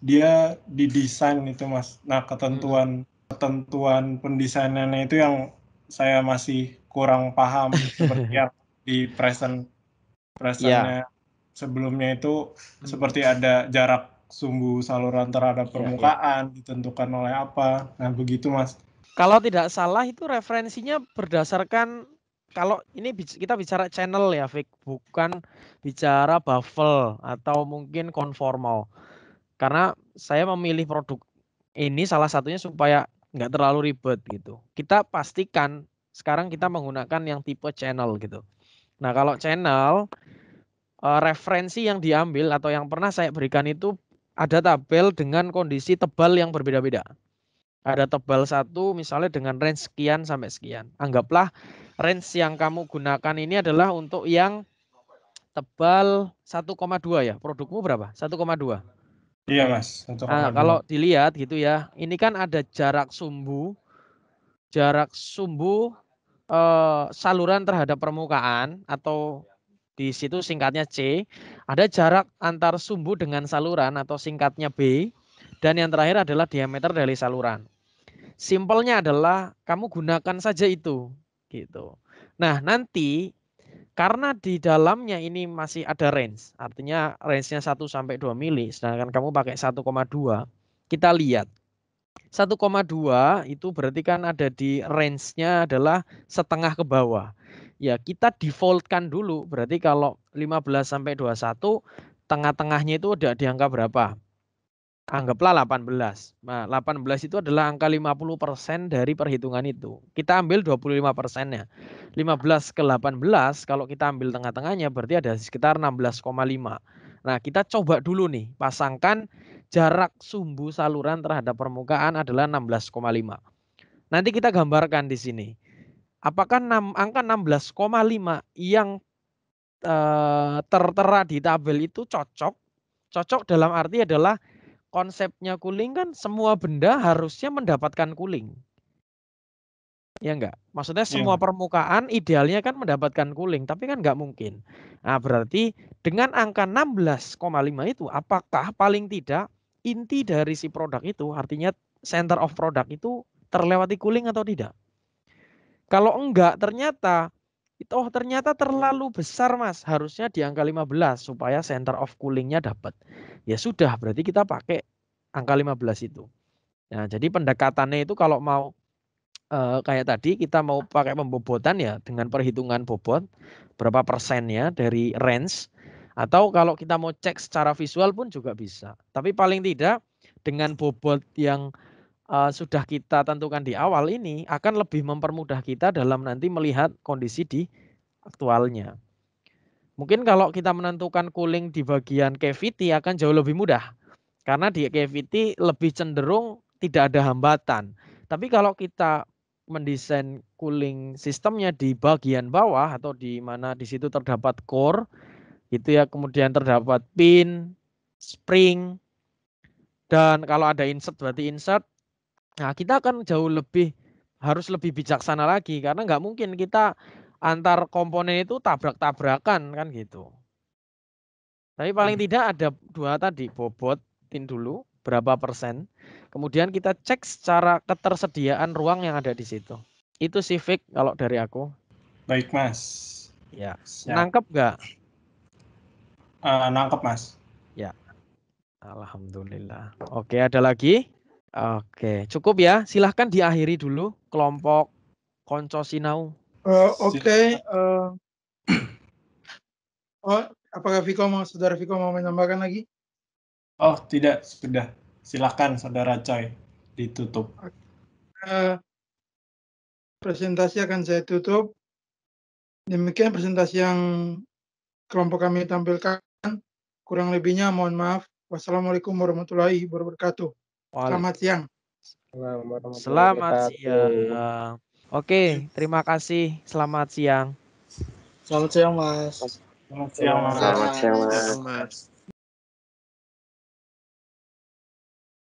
Speaker 10: dia didesain itu, Mas. Nah, ketentuan pendesainannya itu yang saya masih kurang paham seperti yang di presentnya sebelumnya itu seperti ada jarak sumbu saluran terhadap permukaan ditentukan oleh apa. Nah, begitu, Mas.
Speaker 1: Kalau tidak salah itu referensinya berdasarkan kalau ini kita bicara channel ya, Vic, bukan bicara baffle atau mungkin conformal. Karena saya memilih produk ini salah satunya supaya nggak terlalu ribet gitu. Kita pastikan sekarang kita menggunakan yang tipe channel gitu. Nah kalau channel referensi yang diambil atau yang pernah saya berikan itu ada tabel dengan kondisi tebal yang berbeda-beda. Ada tebal satu misalnya dengan range sekian sampai sekian. Anggaplah range yang kamu gunakan ini adalah untuk yang tebal 1,2 ya. Produkmu berapa? 1,2.
Speaker 10: Iya, Mas. 1,2.
Speaker 1: Nah, kalau dilihat gitu ya, ini kan ada jarak sumbu saluran terhadap permukaan atau di situ singkatnya C, ada jarak antar sumbu dengan saluran atau singkatnya B, dan yang terakhir adalah diameter dari saluran. Simpelnya adalah kamu gunakan saja itu, gitu. Nah, nanti karena di dalamnya ini masih ada range, artinya range-nya 1 sampai 2 mili, sedangkan kamu pakai 1,2, kita lihat. 1,2 itu berarti kan ada di range-nya adalah setengah ke bawah. Ya, kita default-kan dulu. Berarti kalau 15 sampai 21 tengah-tengahnya itu udah di angka berapa? Anggaplah 18. Nah, 18 itu adalah angka 50% dari perhitungan itu. Kita ambil 25%-nya. 15 ke 18 kalau kita ambil tengah-tengahnya berarti ada sekitar 16,5. Nah, kita coba dulu nih, pasangkan jarak sumbu saluran terhadap permukaan adalah 16,5. Nanti kita gambarkan di sini. Apakah angka 16,5 yang tertera di tabel itu cocok? Cocok dalam arti adalah konsepnya cooling kan semua benda harusnya mendapatkan cooling. Ya enggak? Maksudnya semua permukaan idealnya kan mendapatkan cooling, tapi kan enggak mungkin. Nah, berarti dengan angka 16,5 itu apakah paling tidak inti dari si produk itu, artinya center of product itu terlewati cooling atau tidak? Kalau enggak ternyata ternyata terlalu besar Mas, harusnya di angka 15 supaya center of cooling-nya dapat. Ya sudah, berarti kita pakai angka 15 itu. Nah, jadi pendekatannya itu kalau mau kayak tadi kita mau pakai pembobotan ya dengan perhitungan bobot berapa persennya dari range, atau kalau kita mau cek secara visual pun juga bisa. Tapi paling tidak dengan bobot yang sudah kita tentukan di awal ini akan lebih mempermudah kita dalam nanti melihat kondisi di aktualnya. Mungkin kalau kita menentukan cooling di bagian cavity akan jauh lebih mudah. Karena di cavity lebih cenderung tidak ada hambatan. Tapi kalau kita mendesain cooling sistemnya di bagian bawah atau di mana di situ terdapat core gitu ya, kemudian terdapat pin, spring, dan kalau ada insert berarti insert. Nah, kita akan harus lebih bijaksana lagi karena nggak mungkin kita antar komponen itu tabrak-tabrakan kan gitu. Tapi paling tidak ada dua tadi, bobotin dulu berapa persen. Kemudian kita cek secara ketersediaan ruang yang ada di situ. Itu sih Fik kalau dari aku.
Speaker 10: Baik Mas.
Speaker 1: Ya.
Speaker 10: Siap.
Speaker 1: Nangkep nggak?
Speaker 10: Nangkep Mas.
Speaker 1: Ya. Alhamdulillah. Oke, ada lagi? Oke, cukup ya. Silahkan diakhiri dulu kelompok konco sinau.
Speaker 11: Oke. Apakah Saudara Viko mau menambahkan lagi?
Speaker 10: Oh, tidak, sudah. Silahkan Saudara Choi, ditutup.
Speaker 11: Presentasi akan saya tutup. Demikian presentasi yang kelompok kami tampilkan. Kurang lebihnya mohon maaf. Wassalamualaikum warahmatullahi wabarakatuh. Selamat siang.
Speaker 1: Selamat siang. Oke, terima kasih. Selamat siang.
Speaker 6: Selamat siang, Mas.
Speaker 10: Selamat siang, Mas.
Speaker 9: Selamat siang, Mas.